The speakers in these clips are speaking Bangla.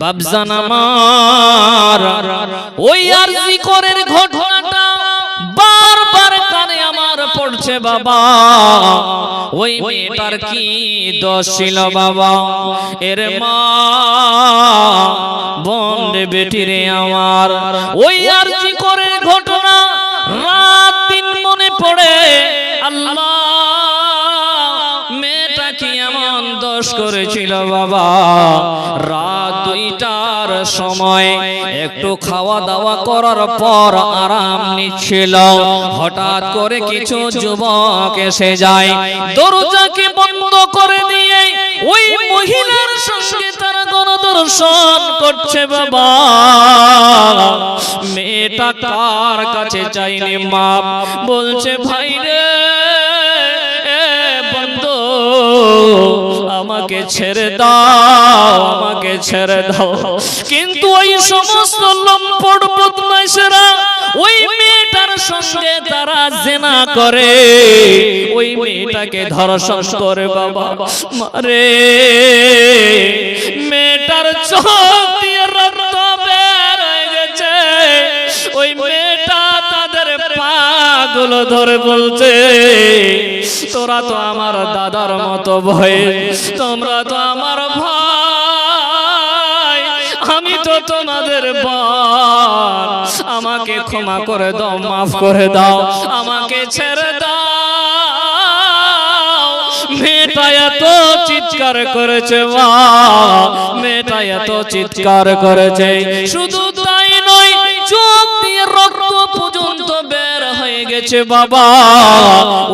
বাবজান আমার ওই আরজি করের ঘটনাটা বারবার কানে আমার পড়ছে বাবা। ওই মেয়েটার কি দোষ ছিল বাবা? এর মা বোন রে বেটি রে আমার, ওই আরজি করের ঘটনা রাত দিন মনে পড়ে। আল্লাহ, মেয়েটা কি এমন দোষ করেছিল বাবা? রাত 2টার সময় একটু খাওয়া দাওয়া করার পর আরাম নিচ্ছিল, হঠাৎ করে কিছু যুবক এসে যায়, দরজাকে বন্ধ করে দিয়ে ওই মহিলার সঙ্গে তারা গণদর্শন করছে বাবা। মেয়েটা কার কাছে চাইনি মাপ, বলছে ভাই রে বন্ধু আমাকে ছেড়ে দাও, আমাকে ছেড়ে দাও। কিন্তু ওই সমস্ত লম্পট বদমাইশেরা ওই মেয়েটার সঙ্গে তারা জিনা করে, ওই মেয়েটাকে ধর্ষণ করে বাবা। মারে মেয়েটার চোখ দিয়ে রক্ত বের হয়ে গেছে। ওই মেয়েটা তাদের পাগুলো ধরে বলছে, তোরা তো আমার দাদার মতো বয়স, তোমরা তো আমার ভাই, আমি তো তোমাদের বোন, আমাকে ক্ষমা করে দাও, মাফ করে দাও, আমাকে ছেড়ে দাও। মেয়েটা এত চিৎকার করেছে মা, মেয়েটা এত চিৎকার করেছে, শুধু তাই নয় চোখ দিয়ে রক্ত পর্যন্ত বের হয়ে গেছে বাবা।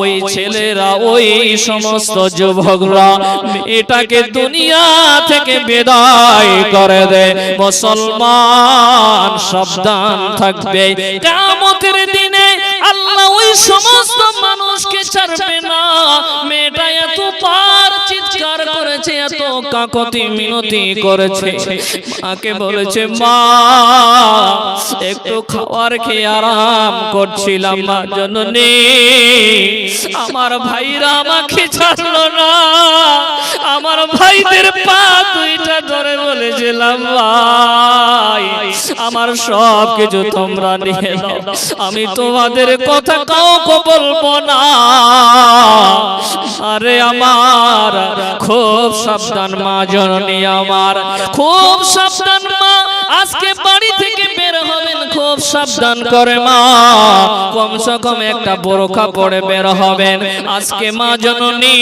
ওই ছেলেরা ওই সমস্ত যুবকরা মেয়েটাকে দুনিয়া থেকে বিদায় করে দেয়। মুসলমান সাবধান থাকবে, কিয়ামতের দিনে আল্লাহ ওই সমস্ত মানুষকে ছাড়বে না। মেয়েটা এত পার চিৎকার করেছে, এত কাকতি মিনতি করেছে, মাকে বলেছে মা একটু খাবার খেয়ে আরাম করছিলাম মা জননী, আমার ভাইরা আমাকে ছাড়লো না, আমার ভাইদের পা দুইটা ধরে বলেছিলাম ভাই আমার সব কিছু তোমরা নিয়ে নাও, আমি তোমাদের কথা কাউকে বলবো না। আরে আমার খুব সাবধান মা জননী, আমার খুব সাবধান মা, আজকে বাড়ি থেকে বের হবেন খুব সাবধান করে মা, কমসে কম একটা বোরকা পরে বের হবেন। আজকে মা জননী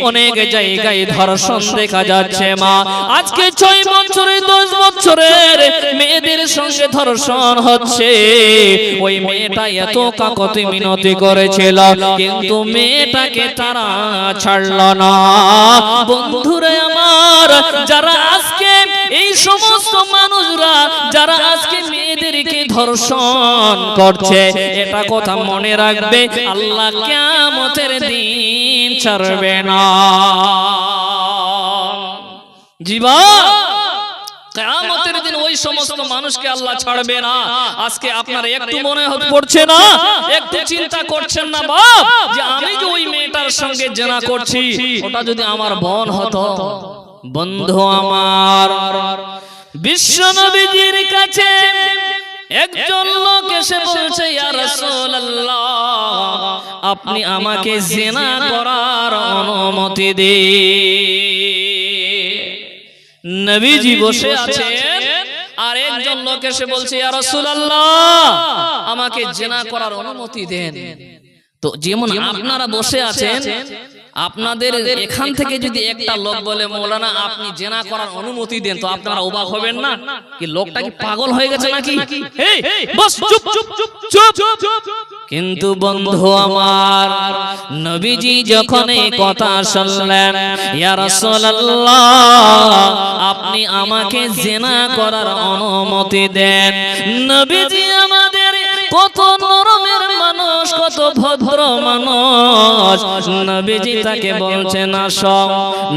অনেক জায়গায় ধর্ষণ দেখা যাচ্ছে মা, আজকে 6 বছরের 10 বছরের মেয়েদের সঙ্গে ধর্ষণ হচ্ছে। ওই মেয়েটা এত কাকতি মিনতি করেছিল, কিন্তু মেয়েটাকে তারা ছাড়ল না। বন্ধুরা আমার, যারা আজকে এই সমস্ত মানুষরা যারা আজকে মেয়েদেরকে ধর্ষণ করছে, এটা কথা মনে রাখবে, আল্লাহ কিয়ামতের দিন ছাড়বে না। জীবা কিয়ামতের দিন ওই সমস্ত মানুষকে আল্লাহ ছাড়বে না। আজকে আপনারা একটু মনে পড়ছে না, একটু চিন্তা করছেন না বাপ, যে আমি যে ওই মেয়েটার সঙ্গে জিনা করছি, ওটা যদি আমার বোন হতো। বন্ধু আমার, বিশ্বনবীজির কাছে একজন লোক এসে বলছে, ইয়া রাসূলুল্লাহ আপনি আমাকে জিনা করার অনুমতি দিন। নবীজি বসে আছেন, আর একজন লোক এসে বলছে, ইয়া রাসূলুল্লাহ আমাকে জিনা করার অনুমতি দেন। তো যেমন আপনারা বসে আছেন, আপনাদের এখান থেকে যদি একটা লোক বলে মৌলানা আপনি জিনা করার অনুমতি দেন, তো আপনারা অবাক হবেন না? কি লোকটা কি পাগল হয়ে গেছে নাকি? বস চুপ চুপ চুপ চুপ। কিন্তু বন্ধু আমার, নবীজি যখন এই কথা শুনলেন, ইয়া রাসূলুল্লাহ আপনি আমাকে জিনা করার অনুমতি দেন, নবীজি আমাদের কত নরমের মানুষ, কত ভদ্র মানুষ। নবীজি তাকে বলছেন আসো।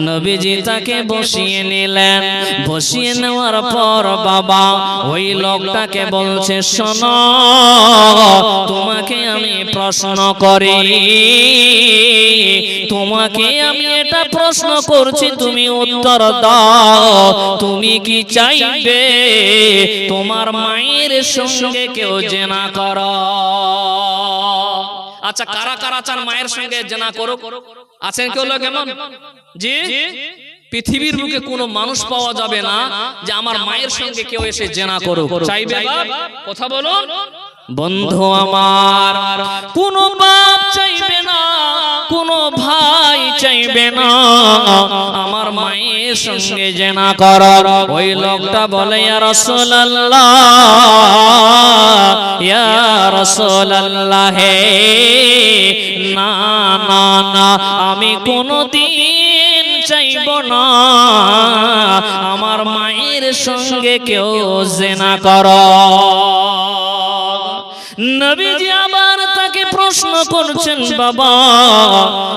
নবীজি তাকে বসিয়ে নিলেন। বসিয়ে নেওয়ার পর বাবা ওই লোকটাকে বলছে শোনো, তোমাকে আমি প্রশ্ন করি, তোমাকে আমি এটা প্রশ্ন করছি, তুমি উত্তর দাও। তুমি কি চাইবে তোমার মায়ের সঙ্গে কেউ জেনা করো? আচ্ছা, কারা কারা চান মায়ের সঙ্গে জেনা করো? আছেন কেউ লোক এমন? জি, পৃথিবীর বুকে কোনো মানুষ পাওয়া যাবে না যে আমার মায়ের সঙ্গে কেউ এসে জেনা করুক। চাইবে? কথা বলুন বন্ধু আমার, কোনো বাপ চাইবে না, কোনো ভাই চাইবে না আমার মায়ের সঙ্গে জেনা করার। ওই লোকটা বলে ইয়া রাসূলুল্লাহ, ইয়া রাসূলুল্লাহ, হে না না না, আমি কোনোদিন চাইব না আমার মায়ের সঙ্গে কেউ জেনা করো। নবীজি আবার তাকে প্রশ্ন করছেন বাবা,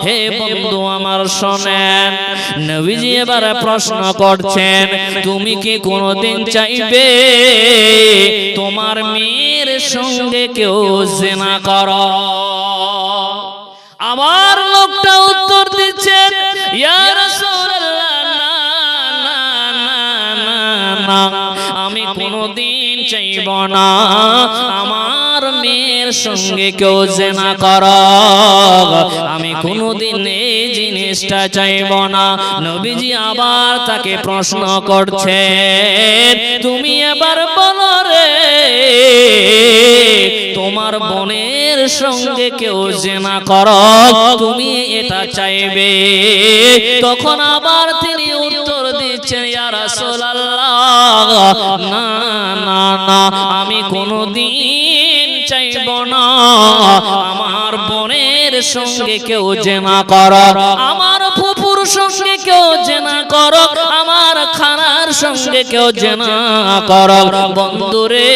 হে বন্ধু আমার শোনেন। নবীজি এবার প্রশ্ন করছেন, তুমি কি কোনোদিন চাইবে তোমার মেয়ের সঙ্গে কেউ জেনা করো? আবার লোকটা উত্তর দিচ্ছে, ইয়া রাসূলুল্লাহ, না না না না, আমি কোনোদিন চাইব না আমার মেয়ের সঙ্গে কেউ জেনা করো, আমি কোনোদিন এই জিনিসটা চাইব না। নবীজি আবার তাকে প্রশ্ন করছেন, তুমি এবার বলো রে, তোমার বোনের সঙ্গে কেউ জেনা করো, তুমি এটা চাইবে? তখন আবার তিনি উত্তর দিচ্ছেন, ইয়া রাসূলুল্লাহ, না না না, আমি কোনোদিন চাইব না আমার বোনের সঙ্গে কেউ জেনা করো, আমার ফুফুর সঙ্গে কেউ জেনা করো, আমার খালার সঙ্গে কেউ জেনা করো। বন্ধুরে,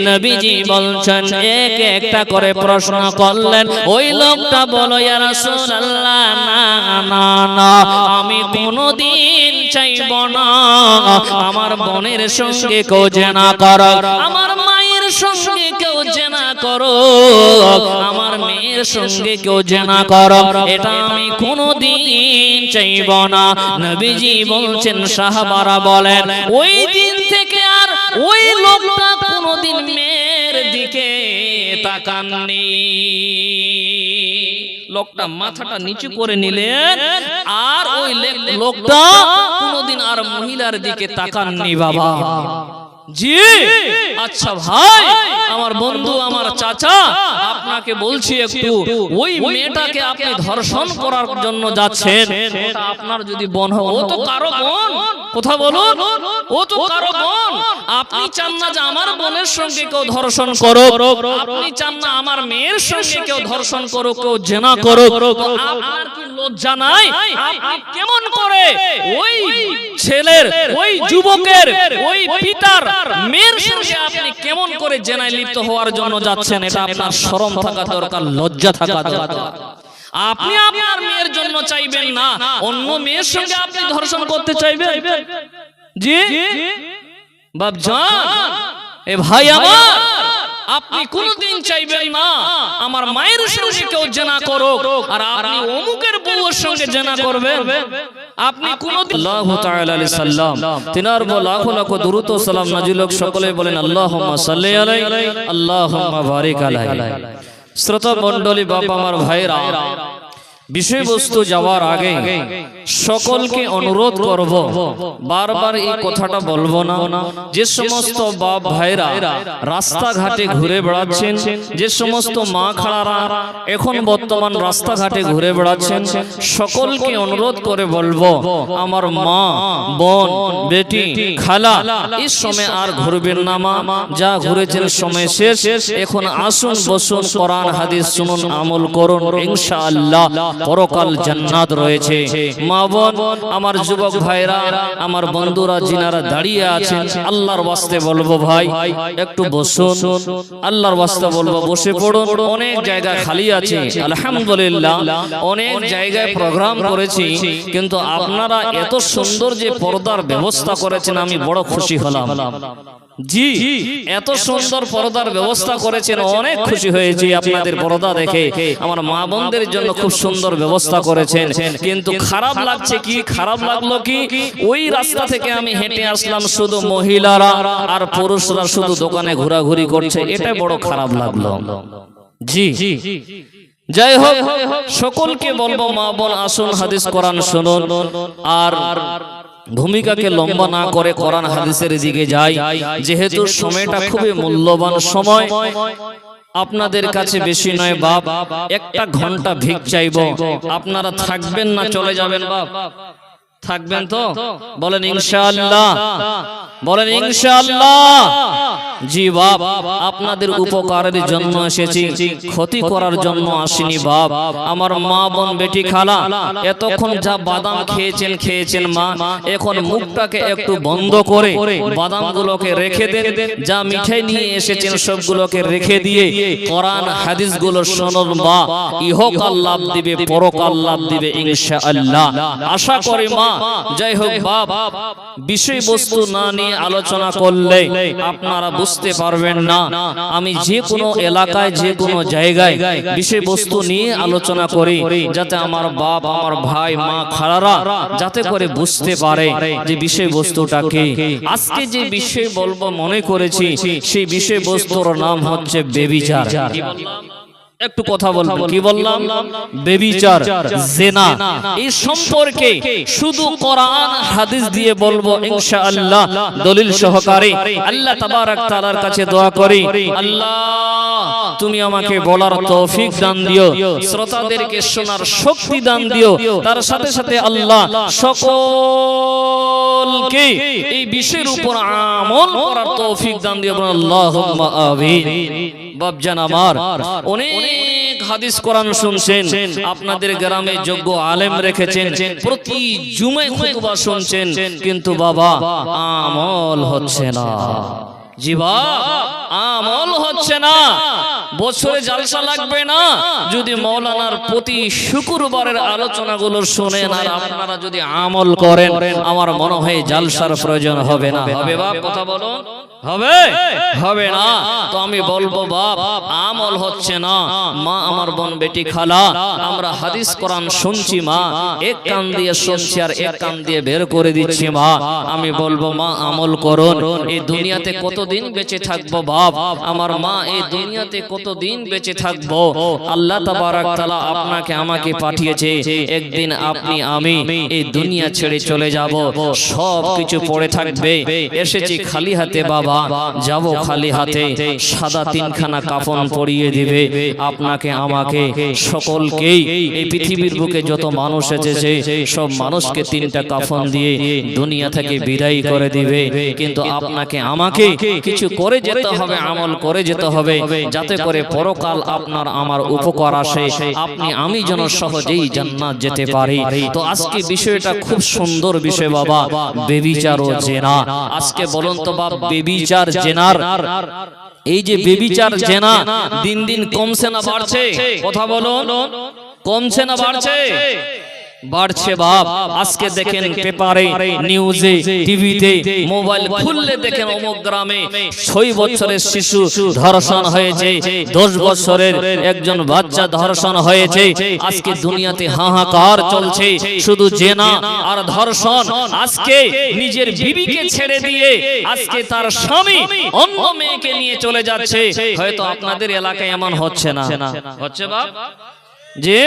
নবীজি বলছেন, এক একটা করে প্রশ্ন করলেন। ওই লোকটা বলো, ইয়া রাসূলুল্লাহ, না না না, আমি কোনোদিন চাইব না আমার বোনের সঙ্গে কেউ জেনা করো, আমার মায়ের সঙ্গে কেউ জেনা করো, আমার মেয়ের সঙ্গে কেউ জেনা করো, এটা আমি কোনোদিন চাইব না। নবীজি বলছেন, সাহাবারা বলেন, ওই দিন থেকে আর ওই লোকটা কোনোদিন মেয়ের দিকে তাকাননি। লোকটা মাথাটা নিচু করে নিলেন, আর ওই লোকটা কোনোদিন আর মহিলার দিকে তাকাননি বাবা। জি, আচ্ছা ভাই, আমার বন্ধু, আমার চাচা, আপনাকে বলছি একটু, ওই মেয়েটাকে আপনি ধর্ষণ করার জন্য যাচ্ছেন, ওটা আপনার যদি বোন হয়, ও তো কারো বোন, কথা বলুন, ও তো কারো বোন। আপনি চান না যে আমার বোনের সঙ্গে কেউ ধর্ষণ করো, আপনি চান না আমার মেয়ের সঙ্গে কেউ ধর্ষণ করো, কেউ জেনা করো, আপনার কি লজ্জা নাই? আপনি কেমন করে ওই ছেলের, ওই যুবকের, ওই পিতার মেয়ের সঙ্গে আপনি কেমন করে জেনায় লিপ্ত হওয়ার জন্য যাচ্ছেন? এটা আপনার শরম থাকা দরকার, লজ্জা থাকা দরকার। আপনি আপনার মেয়ের জন্য চাইবেন না, অন্য মেয়ের সঙ্গে আপনি ধর্ষণ করতে চাইবেন? জি বাপজান, এ ভাই আমার, আপনি কোনদিন চাইবেন না আমার মায়ের সঙ্গে কেউ জেনা করুক, আর আপনি অমুকের বউয়ের সঙ্গে জেনা করবেন? আপনি কোনদিন আল্লাহু তাআলা আলাইহি সাল্লাম তিনার লাখো লাখো দরুদ ও সালাম নাজিল হোক, সকলে বলেন আল্লাহুম্মা সাল্লি আলাইহি, আল্লাহুম্মা বারিক আলাইহি। শ্রোতা মণ্ডলী, বাবা আমার ভাইরা, বিষয়বস্তু যাওয়ার আগে সকলকে অনুরোধ করব, বারবার এই কথাটা বলবো না, যে সমস্ত বাপ ভাইরা রাস্তাঘাটে ঘুরে বেড়াচ্ছেন, যে সমস্ত মা খালারা এখন বর্তমান রাস্তাঘাটে ঘুরে বেড়াচ্ছেন, সকলকে অনুরোধ করে বলবো, আমার মা, বোন, বেটি, খালা, এই সময় আর ঘুরবেন না মা, যা ঘুরেছেন সময় শেষ। এখন আসুন, বসুন, কোরআন হাদিস শুনুন, আমল করুন, ইনশাআল্লাহ পরকাল জান্নাত রয়েছে। মা বোন, আমার যুবক ভাইরা, আমার বন্ধুরা যিনারা দাঁড়িয়ে আছেন, আল্লাহর ওয়াস্তে বলবো ভাই একটু বসুন, আল্লাহর ওয়াস্তে বলবো বসে পড়ুন। অনেক জায়গা খালি আছে, আলহামদুলিল্লাহ অনেক জায়গায় প্রোগ্রাম করেছি, কিন্তু আপনারা এত সুন্দর যে পর্দার ব্যবস্থা করেছেন আমি বড় খুশি হলাম। জি, এত সুন্দর পর্দার ব্যবস্থা করেছেন, অনেক খুশি হয়েছি আপনাদের পর্দা দেখে। আমার মা বোনদের জন্য খুব সুন্দর ব্যবস্থা করেছেন, কিন্তু খারাপ লাগছে কি, খারাপ লাগলো কি, ওই রাস্তা থেকে আমি হেঁটে আসলাম, শুধু মহিলারা আর পুরুষরা শুধু দোকানে ঘোরাঘুরি করছে, এটা বড় খারাপ লাগলো। জি, যাই হোক, সকলকে বলবো মা বোন আসুন হাদিস কোরআন শুনুন, আর ভূমিকাকে লম্বা না করে কোরআন হাদিসের দিকে যাই, যেহেতু সময়টা খুবই মূল্যবান সময়। আপনাদের কাছে বেশি নয় বাপ, একটা ঘন্টা ভিক চাইবো, আপনারা থাকবেন না চলে যাবেন বাপ? থাকবেন তো? বলেন ইনশাআল্লাহ, বলেন ইনশাআল্লাহ। জি বাপ, আপনাদের উপকারের জন্য এসেছি, ক্ষতি করার জন্য আসিনি বাপ। আমার মা বোন বেটি খালা এতক্ষণ যা বাদাম খেয়েছেন মা, এখন মুখটাকে একটু বন্ধ করে বাদামগুলোকে রেখে দেন, যা মিঠাই নিয়ে এসেছেন সবগুলোকে রেখে দিয়ে কোরআন হাদিসগুলো শুনুন মা, ইহকাল লাভ দিবে পরকাল লাভ দিবে ইনশাআল্লাহ, আশা করি মা। যাই হোক বাপ, বিষয়বস্তু না নিয়ে আলোচনা করলে আপনারা বুঝতে পারবেন না। আমি যে কোনো এলাকায় যে কোনো জায়গায় বিষয়বস্তু নিয়ে আলোচনা করি, যাতে আমার বাপ, আমার ভাই, মা, খালারা যাতে করে বুঝতে পারে যে বিষয়বস্তুটা কি। আজকে যে বিষয় বলবো মনে করেছি, সেই বিষয়বস্তুর নাম হচ্ছে বেবিচার। একটু কথা বলবো, কি বললাম? বেবিচার, জিনা। এই সম্পর্কে শুধু কোরআন হাদিস দিয়ে বলবো ইনশাআল্লাহ, দলিল সহকারে। আল্লাহ তাবারক তাআলার কাছে দোয়া করি, আল্লাহ তুমি আমাকে বলার তৌফিক দান দিও, শ্রোতাদেরকে শোনার শক্তি দান দিও, তার সাথে সাথে আল্লাহ সকলকে এই বিষয়ের উপর আমল করার তৌফিক দান দিও, আল্লাহুম্মা আমিন। বাপজান আমার, অনেক হাদিস কোরআন শুনছেন, আপনাদের গ্রামে যোগ্য আলেম রেখেছেন, প্রতি জুমায় খুতবা শুনছেন, কিন্তু বাবা আমল হচ্ছে না। জি বাবা, আমল হচ্ছে না। বছরে জালসা লাগবে না যদি মৌলানার প্রতি শুক্রবারের আলোচনাগুলো শুনেন আর আপনারা যদি আমল করেন, আমার মনে হয় জালসার প্রয়োজন হবে না। হবে বাপ? কথা বলো, হবে? হবে না। তো আমি বলবো বাপ, আমল হচ্ছে না। মা, আমার বোন, বেটি, খালা, আমরা হাদিস কোরআন শুনছি মা, এক কান দিয়ে শুনছি আর এক কান দিয়ে বের করে দিচ্ছি মা। আমি বলবো মা, আমল করুন। এই দুনিয়াতে কতদিন বেঁচে থাকবো বাপ? আমার মা, এই দুনিয়াতে কতদিন বেঁচে থাকবো? আল্লাহ তাবারক তাআলা আপনাকে আমাকে পাঠিয়েছে, একদিন আপনি আমি এই দুনিয়া ছেড়ে চলে যাব, সব কিছু পড়ে থাকবে। এসেছি খালি হাতে বাবা, যাব খালি হাতে। সাদা তিনখানা কাফন পরিয়ে দিবে আপনাকে আমাকে, সকলকেই। এই পৃথিবীর বুকে যত মানুষ এসেছে সব মানুষকে তিনটা কাফন দিয়ে দুনিয়া থেকে বিদায় করে দিবে, কিন্তু আপনাকে আমাকে কিছু করে যেতে হবে, আমল করে যেতে হবে, যাতে করে পরকাল আপনার আমার উপকার আসে, আপনি আমি যেন সহজেই জান্নাত যেতে পারি। তো আজকে বিষয়টা খুব সুন্দর বিষয় বাবা, বেবিচার ও জেনা। আজকে বলুন তো বাপ, বেবিচার জেনার, এই যে বেবিচার জেনা দিন দিন কমছে না বাড়ছে? কথা বলুন, কমছে না বাড়ছে? বাড়ছে বাপ। আজকে দেখেন পেপারে, নিউজে, টিভিতে, মোবাইল খুললে দেখেন অমুক গ্রামে 6 বছরের শিশু ধর্ষণ হয়েছে, 10 বছরের একজন বাচ্চা ধর্ষণ হয়েছে। আজকে দুনিয়াতে হাহাকার চলছে, শুধু জেনা আর ধর্ষণ। আজকে নিজের বিবিকে ছেড়ে দিয়ে আজকে তার স্বামী অন্য মেয়েকে নিয়ে চলে যাচ্ছে। হয়তো আপনাদের এলাকায় এমন হচ্ছে না? হচ্ছে বাপ? যে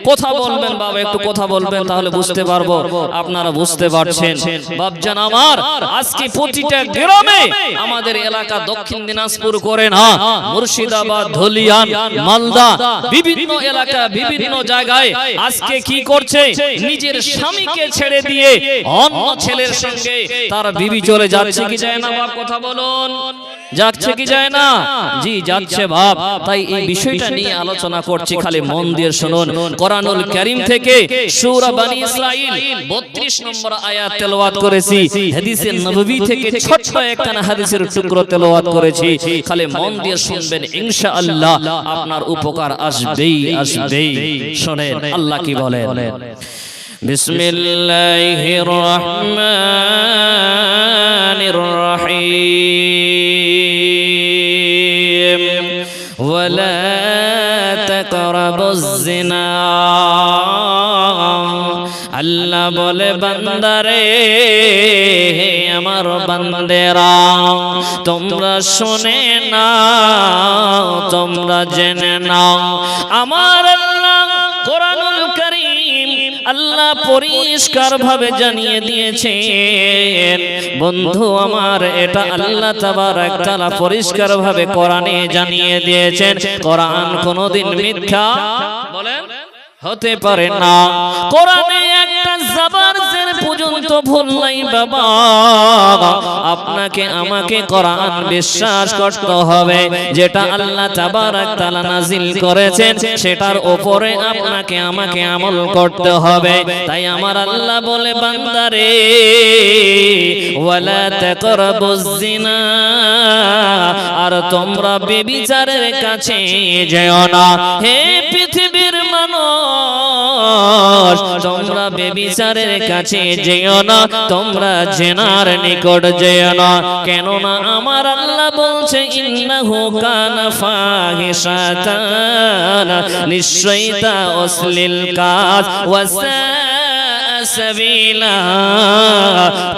কথা বলবেন বাবা, একটু কথা বলবেন, তাহলে বুঝতে পারবো আপনারা বুঝতে পারছেন। বাপজান আমার, আজকে প্রতিটা গ্রামে, আমাদের এলাকা দক্ষিণ দিনাজপুর করে না, মুর্শিদাবাদ, ধলিয়ান, মালদা, বিভিন্ন এলাকা, বিভিন্ন জায়গায় আজকে কি করছে? নিজের স্বামীকে ছেড়ে দিয়ে অন্য ছেলের সঙ্গে তার বিবি চলে যাচ্ছে কি যায় না বাপ? কথা বলুন, যাচ্ছে কি যায় না? জি যাচ্ছে বাপ। তাই এই বিষয়টা নিয়ে আলোচনা করছি, খালি মন দিয়ে শুনুন কোরআনুল কারীম থেকে সূরা বনী ইসরাঈল 32 নম্বর আয়াত তেলাওয়াত করেছি, হাদিসে নববী থেকে ছোট্ট একটা হাদিসের টুকরো তেলাওয়াত করেছি। খালি মন দিয়ে শুনবেন, ইনশাআল্লাহ আপনার উপকার আসবেই আসবেই। শুনেন আল্লাহ কি বলেন। বিসমিল্লাহির রহমানির রহিম ওয়ালা তাকরাবুজ জিনা। আল্লাহ বলে বান্দারে, আমার বান্দেরা তোমরা শুনে নাও, তোমরা জেনে নাও। আমার আল্লাহ কোরআনুল কারীম আল্লাহ পরিষ্কার ভাবে জানিয়ে দিয়েছেন বন্ধু আমার, এটা আল্লাহ তাবারক তাআলা পরিষ্কার ভাবে কোরআনে জানিয়ে দিয়েছেন। কোরআন কোনোদিন মিথ্যা বলেন হতে পারে না। কোরআনে একটা জবর জের পর্যন্ত ভুল নাই বাবা। আপনাকে আমাকে কোরআন বিশ্বাস করতে হবে, যেটা আল্লাহ তাবারক তাআলা নাজিল করেছেন সেটার উপরে আপনাকে আমাকে আমল করতে হবে। তাই আমার আল্লাহ বলে বান্দারে, ওয়ালা তাকরাবুজ জিনা, আর তোমরা বেবিচারের কাছে যেও না। হে পৃথিবীর মানুষ, তোমরা বেবিচারের কাছে যেও না, তোমরা জিনার নিকট যেও না। কেননা আমার আল্লাহ বলছে, ইন্নাহু কানা ফাহিশাতান, নিশ্চয়ই তা অশ্লীল কাজ, ওয়াসা সাবিলা,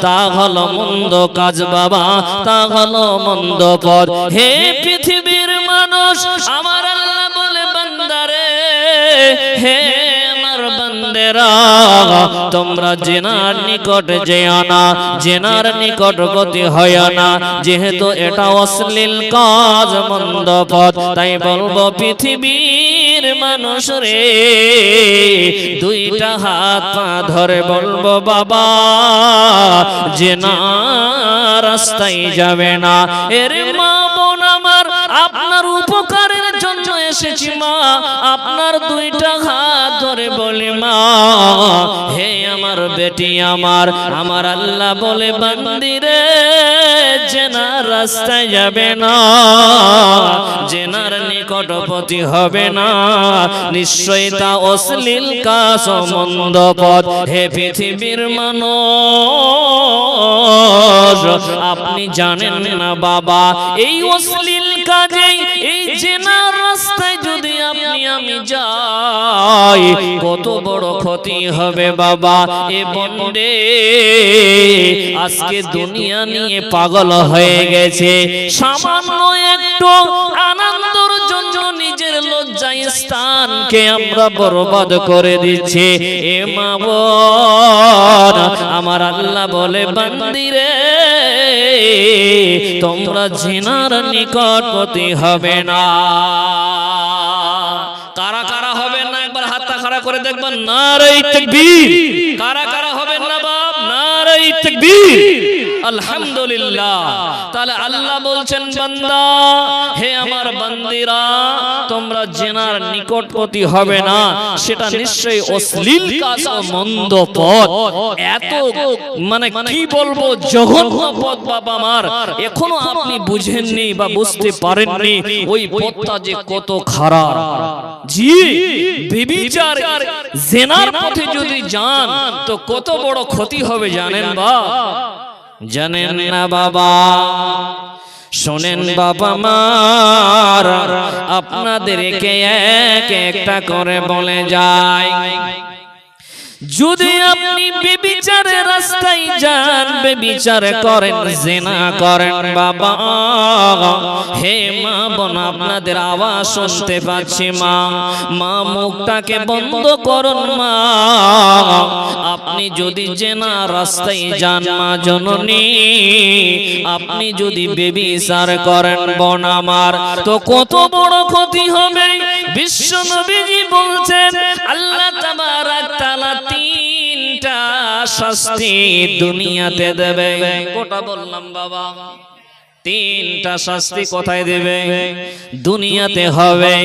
তা হলো মন্দ কাজ বাবা, তা হলো মন্দ পথ। হে পৃথিবীর মানুষ, আমার আল্লাহ বলে বান্দারে, হে আমার বান্দেরা, তোমরা জিনার নিকট যেও না, জিনার নিকটবর্তী হয় না, যেহেতু এটা অশ্লীল কাজ, মন্দ পথ। তাই বলবো পৃথিবীর মানুষ রে, দুইটা হাত পা ধরে বলবো বাবা, জিনার রাস্তায় যাবে না। এর মা বোন আমার, আপনার উপকারের জন্য এসেছি মা, আপনার দুইটা হাত ধরে বলি মা, হে আমার বেটি আমার, আমার আল্লাহ বলে বান্দিরে, জিনার রাস্তায় যাবে না, জিনার নিকটবর্তী হবে না, নিশ্চয়ই তা অশ্লীল কাজ, মন্দ পথ। হে পৃথিবীর মানুষ, আপনি জানেন না বাবা, এই অশ্লীল কাজে, এই জিনার রাস্তায় যদি আপনি আমি যাই, কত বড় ক্ষতি হবে বাবা। এ বন্দে আজকে দুনিয়া নিয়ে পাগল হয়ে গেছে, সামান্য একটু আনন্দের জন্য নিজের লজ্জায় স্থানকে আমরা বরবাদ করে দিচ্ছি। এ মা বোন, আমার আল্লাহ বলে বান্দিরে, তোমরা জিনার নিকটবর্তী হবে না। কারা কারা হবেন না একবার হাতটা খাড়া করে দেখবেন। নারে তাকবীর। কারা কারা হবেন না বাপ? নারে তাকবীর। আলহামদুলিল্লাহ। তাহলে আল্লাহ বলছেন বান্দা, হে আমার বান্দিরা, তোমরা জিনার নিকটবর্তী হবে না, সেটা নিশ্চয়ই অশ্লীল কাজ, মন্দ পথ। এত মানে কি বলবো, জঘন্য পথ বাবা আমার, এখনো আপনি বুঝেননি বা বুঝতে পারেননি ওই পথটা যে কত খারাপ। জি, ব্যভিচার জিনার পথে যদি যান তো কত বড় ক্ষতি হবে জানেন বা জানেন না বাবা? শোনেন বাবা মার, আপনাদেরকে এক একটা করে বলে যায়, যদি আপনি বেবিচারের রাস্তায় যান, বেবিচার করেন, জিনা করেন বাবা, হে মা বোন, আপনাদের আওয়াজ শুনতে পাচ্ছি মা, মা মুখটাকে বন্ধ করুন মা। আপনি যদি জিনা রাস্তায় যান মা জননী, আপনি যদি বেবিচার করেন বোন আমার, তো কত বড় ক্ষতি হবে। বিশ্ব নবীজি বলছেন, আল্লাহ তাবারক তাআলা তিনটা শাস্তি দুনিয়াতে দেবে। কোটা বললাম বাবা? তিনটা শাস্তি কোথায় দেবে? দুনিয়াতে হবে।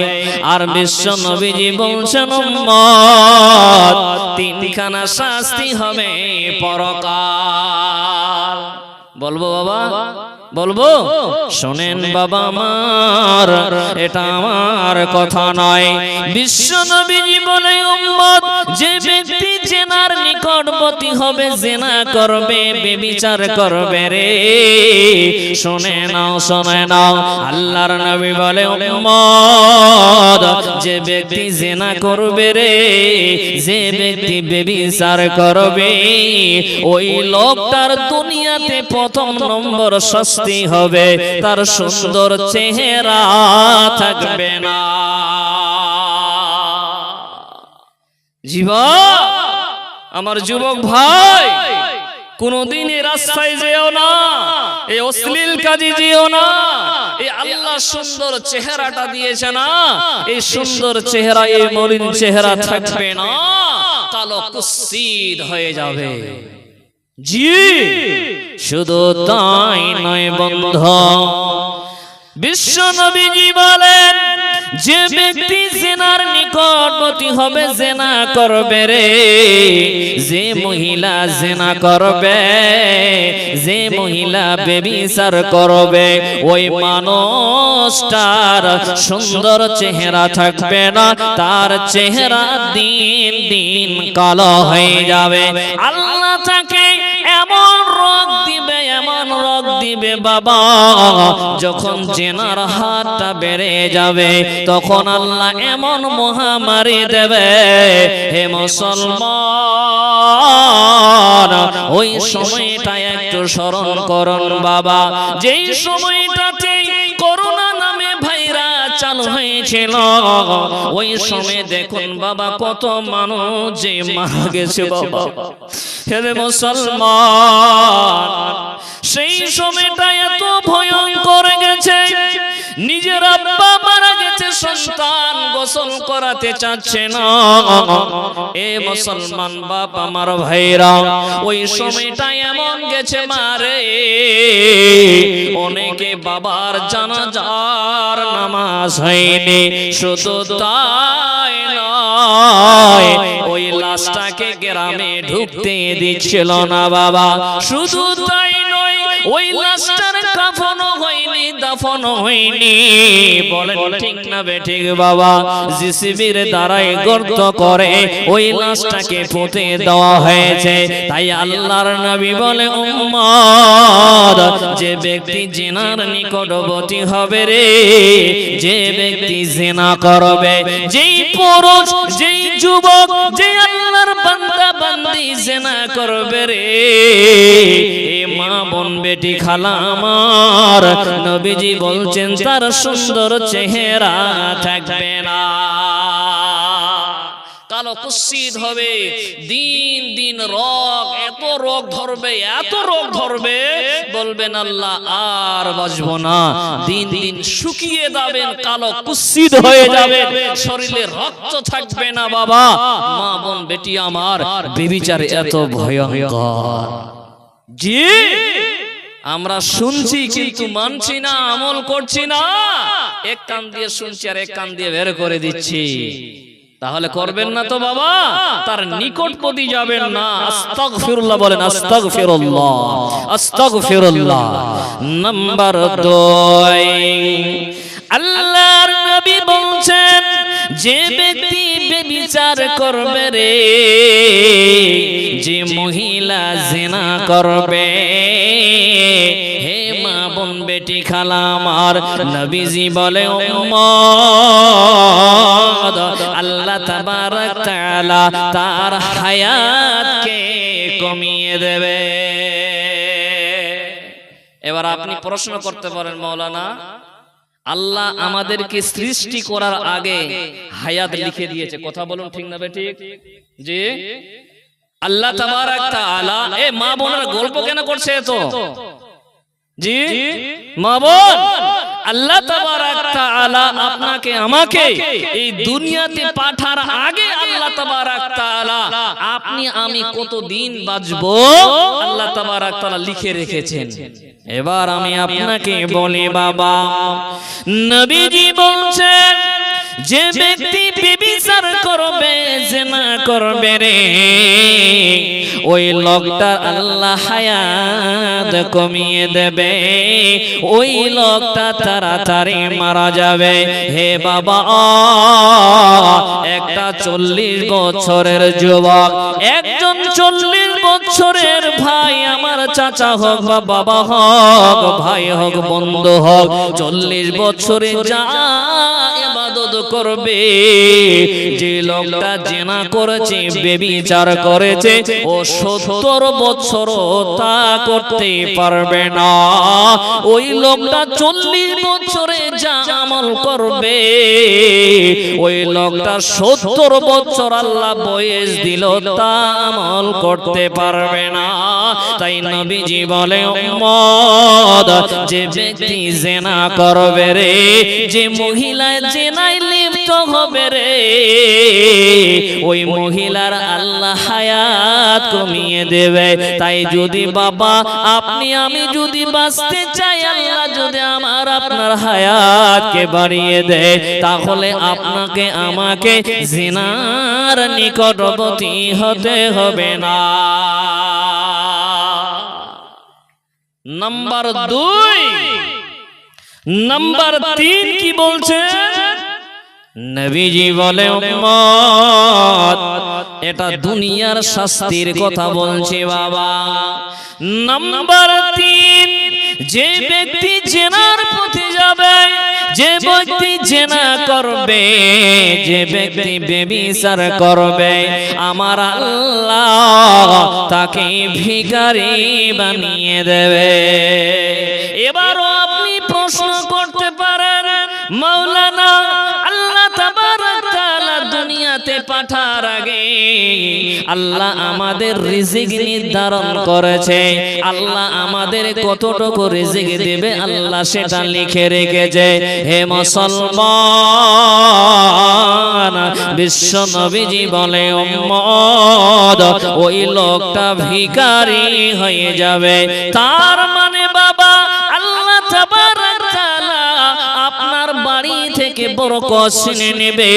আর বিশ্ব নবীজি বলছেন উম্মত তিনখানা শাস্তি হবে পরকাল। বলবো বাবা, বলবো? শোনেন বাবা আমার, এটা আমার কথা নয়, বিশ্ব নবীজি বলে উম্মত যে ব্যক্তি জেনার নিকটবর্তী হবে, জেনা করবে, বেবিচার করবে রে, শুনে নাও, শুনে নাও, আল্লাহর নবী বলে উম্মত যে ব্যক্তি জেনা করবে রে, যে ব্যক্তি বেবিচার করবে, ওই লোকটার দুনিয়াতে প্রথম নম্বর শাস্তি হবে তার সুন্দর চেহারা থাকবে না। যুবক, আমার যুবক ভাই, কোনদিন এই রাস্তায় যেও না, এই অশ্লীল কাজে যেও না। এই আল্লাহ সুন্দর চেহারাটা দিয়েছে না, এই সুন্দর চেহারা, এই মলিন চেহারা থাকবে না, কালো কুৎসিত হয়ে যাবে। জি, শুধু তাই নয় বন্ধু, বিশ্ব নবীজি বলেন যে ব্যক্তি জেনার নিকটবর্তী হবে, জেনা করবে রে, যে মহিলা জেনা করবে, যে মহিলা বেবিচার করবে, ওই মানুষটার সুন্দর চেহারা থাকবে না, তার চেহারা দিন দিন কালো হয়ে যাবে। আল্লাহ তাকে এমন রোগ দিবে, এমন রোগ দিবে বাবা, যখন জেনার হাতটা বেড়ে যাবে তখন আল্লাহ এমন মহামারী দেবে, হে মুসলমান ওই সময়টা একটু স্মরণ করুন বাবা, যেই সময়টাতে করোনা নামে ভাইরাস চালু হয়েছিল, ওই সময় দেখুন বাবা কত মানুষ যে মারা গেছে বাবা। হে মুসলমান, সেই সময়টা এত ভয়ঙ্কর গেছে, নিজের আব্বা মারা গেছে, সন্তান গোসল করাতে চাচ্ছে না। এ মুসলমান বাপ আমার ভাইরা, ওই সময়টা এমন গেছে মারে, অনেকে বাবার জানাজার নামাজ হয়নি, শুধু তাই নয়, ওই লাশটাকে গ্রামে ঢুকতে দিচ্ছিল না বাবা, শুধু তাই নয়, ওই লাশটার কাফনও হয়নি, দাফনও হয়নি। বলেন ঠিক না বেঠিক বাবা? জিসিবির দ্বারাই গর্ত করে ওই লাশটাকে পুঁতে দেওয়া হয়েছে। তাই আল্লাহর নবী বলে উম্মত যে ব্যক্তি জিনার নিকটবর্তী হবে রে, যে ব্যক্তি জিনা করবে, যেই পুরুষ, যেই যুবক, যে আল্লাহর বান্দা বান্দি জিনা করবে রে, এ মা বোন বেটি খালা আমার, নবীজি বলছেন তার সুন্দর চেহারা থাকবে না, কালো কুৎসিত হবে, দিন দিন রোগ, এত রোগ ধরবে, এত রোগ ধরবে, বলবেন আল্লাহ আর বাঁচবো না, দিন দিন শুকিয়ে যাবেন, কালো কুৎসিত হয়ে যাবে, শরীরে রক্ত থাকবে না বাবা। মা বোন বেটি আমার, বেবিচার এত ভয়ঙ্কর। জি, আমরা শুনছি কিন্তু মানছি না, আমল করছি না, এক কান দিয়ে শুনছি আর এক কান দিয়ে বের করে দিচ্ছি। তাহলে করবেন না তো বাবা, তার নিকটবর্তী যাবেন না। আস্তাগফিরুল্লাহ বলেন, আস্তাগফিরুল্লাহ, আস্তাগফিরুল্লাহ। নাম্বার 2, আল্লাহর নবী বলছেন যে ব্যক্তি বেবিচার করবে রে, যে মহিলা জিনা করবে, হে মা বোন বেটি খালা আমার, নবীজি বলে উম্মত আল্লাহ তাবারক তাআলা তার হায়াতকে কমিয়ে দেবে। এবার আপনি প্রশ্ন করতে পারেন, মাওলানা আল্লাহ আমাদেরকে সৃষ্টি করার আগে হায়াত লিখে দিয়েছে, কথা বলুন ঠিক না বেঠিক? জি, আল্লাহ তাবারক তাআলা, এ মা বোনের গল্প কেন করছে তো? জি মা বোন, আল্লাহ তাবারক তাআলা আপনাকে আমাকে এই দুনিয়াতে পাঠার আগে আল্লাহ তাবারাক তাআলা আপনি আমি কতদিন বাঁচবো আল্লাহ তাবারাক তাআলা লিখে রেখেছেন। এবার আমি আপনাকে বলি বাবা, নবীজি বলছেন যে ব্যক্তি ব্যভিচার করবে, জিনা করবে রে, ওই লোকটা আল্লাহ হায়াত কমিয়ে দেবে, ওই লোকটা তাড়াতাড়ি মারা যাবে। হে বাবা, একটা 40 বছরের যুবক, একজন 40 বছরের ভাই, আমার চাচা হোক বা বাবা হোক, ভাই হোক, বন্ধু হোক, 40 বছরে যা ইবাদত করবে, যে লোকটা জিনা করেছে, ব্যভিচার করেছে, ও 70 বছর তা করতে পারবে না। ওই লোকটা 40 বছরে যা আমল করবে, ওই লোকটা 70 বছর আল্লাহ বয়স দিল, তা আমল করতে পারবে না। তাই নবীজি বলে, উম্মত, যে ব্যক্তি জিনা করবে রে, যে মহিলা জিনায় লিপ্ত হবে রে, ওই মহিলার আল্লাহ হায়াত কমিয়ে দেবে। তাই যদি বাবা আপনি আমি যদি বাঁচতে চাই, আল্লাহ যদি আমার আপনার হায়াতকে বাড়িয়ে দেয়, তাহলে আপনাকে আমাকে জিনার নিকটবর্তী হতে হবে না। নাম্বার 2, নাম্বার 3 কি বলছে নবীজি বলে, উম্মত, এটা দুনিয়ার শাস্তির কথা বলছে বাবা। নাম্বার 3, যে ব্যক্তি জিনার পথে যাবে, যে ব্যক্তি জিনা করবে, যে ব্যক্তি ব্যভিচার করবে, আমার আল্লাহ তাকে ভিখারি বানিয়ে দেবে। এবারও আপনি প্রশ্ন করতে পারেন, মাওলানা, আল্লাহ তাবারাক তাআলা দুনিয়াতে পাঠার আগে আল্লাহ আমাদের রিজিক নির্ধারণ করেছে, আল্লাহ আমাদের কতটুকু রিজিক দেবে আল্লাহ সেটা লিখে রেখেছে। হে মুসলমান, বিশ্ব নবীজি বলে, উম্মত, ওই লোকটা ভিখারি হয়ে যাবে। তার মানে বাবা, আল্লাহ তাবারাক তাআলা আপনার বাড়ি থেকে বরকত ছিনে নেবে।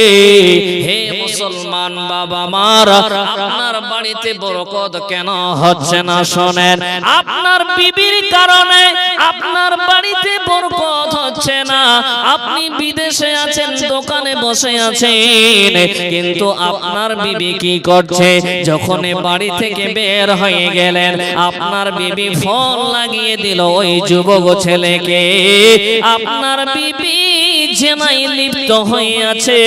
হে মুসলমান বাবা মার, আপনার বাড়িতে বরকত কেন হচ্ছে না শোনেন। আপনার বিবির কারণে আপনার বাড়িতে বরকত হচ্ছে না। আপনি বিদেশে আছেন, দোকানে বসে আছেন, কিন্তু আপনার বিবি কি করছে? যখন বাড়ি থেকে বের হয়ে গেলেন, আপনার বিবি ফোন লাগিয়ে দিল ওই যুবক ছেলেকে, আপনার বিবি জিনায় লিপ্ত হয়ে আছে।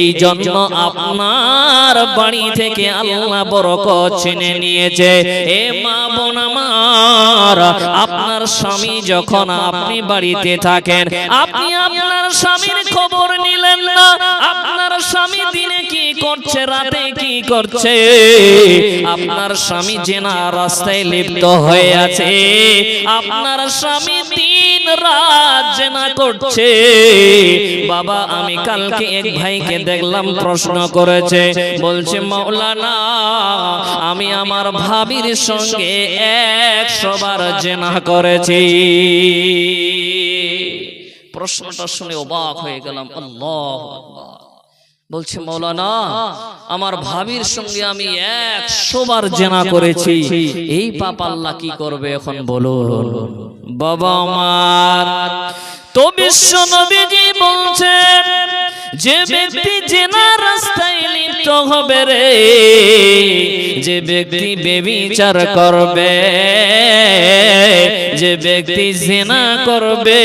এই জন্য আপনার বাড়ি থেকে আল্লাহ বরকত ছিনে নিয়েছে। এ মা বোন আমার, আপনার স্বামী যখন আপনি বাড়িতে থাকেন, আপনি আপনার স্বামীর খবর নিলেন না। আপনার স্বামী দিনে কি করছে, রাতে কি করছে? আপনার স্বামী জিনা রাস্তায় লিপ্ত হয়ে আছে, আপনার স্বামী দিন রাত জিনা করছে। বাবা, আমি কালকে এক ভাইকে দেখলাম, প্রশ্ন করেছে, বলছে, মাওলানা, আমি আমার ভাবির সঙ্গে 100 বার জিনা করেছি। প্রশ্নটা শুনে অবাক হয়ে গেলাম। আল্লাহু আকবার। বলছে, মাওলানা, আমার ভাবির সঙ্গে আমি 100 বার জিনা করেছি, এই পাপ আল্লাহ কি করবে এখন বলুন। বাবা আমার, তো বিশ্ব নবীজি বলছেন, যে ব্যক্তি জিনার রাস্তায় লিপ্ত হবে রে, যে ব্যক্তি ব্যভিচার করবে, যে ব্যক্তি জিনা করবে,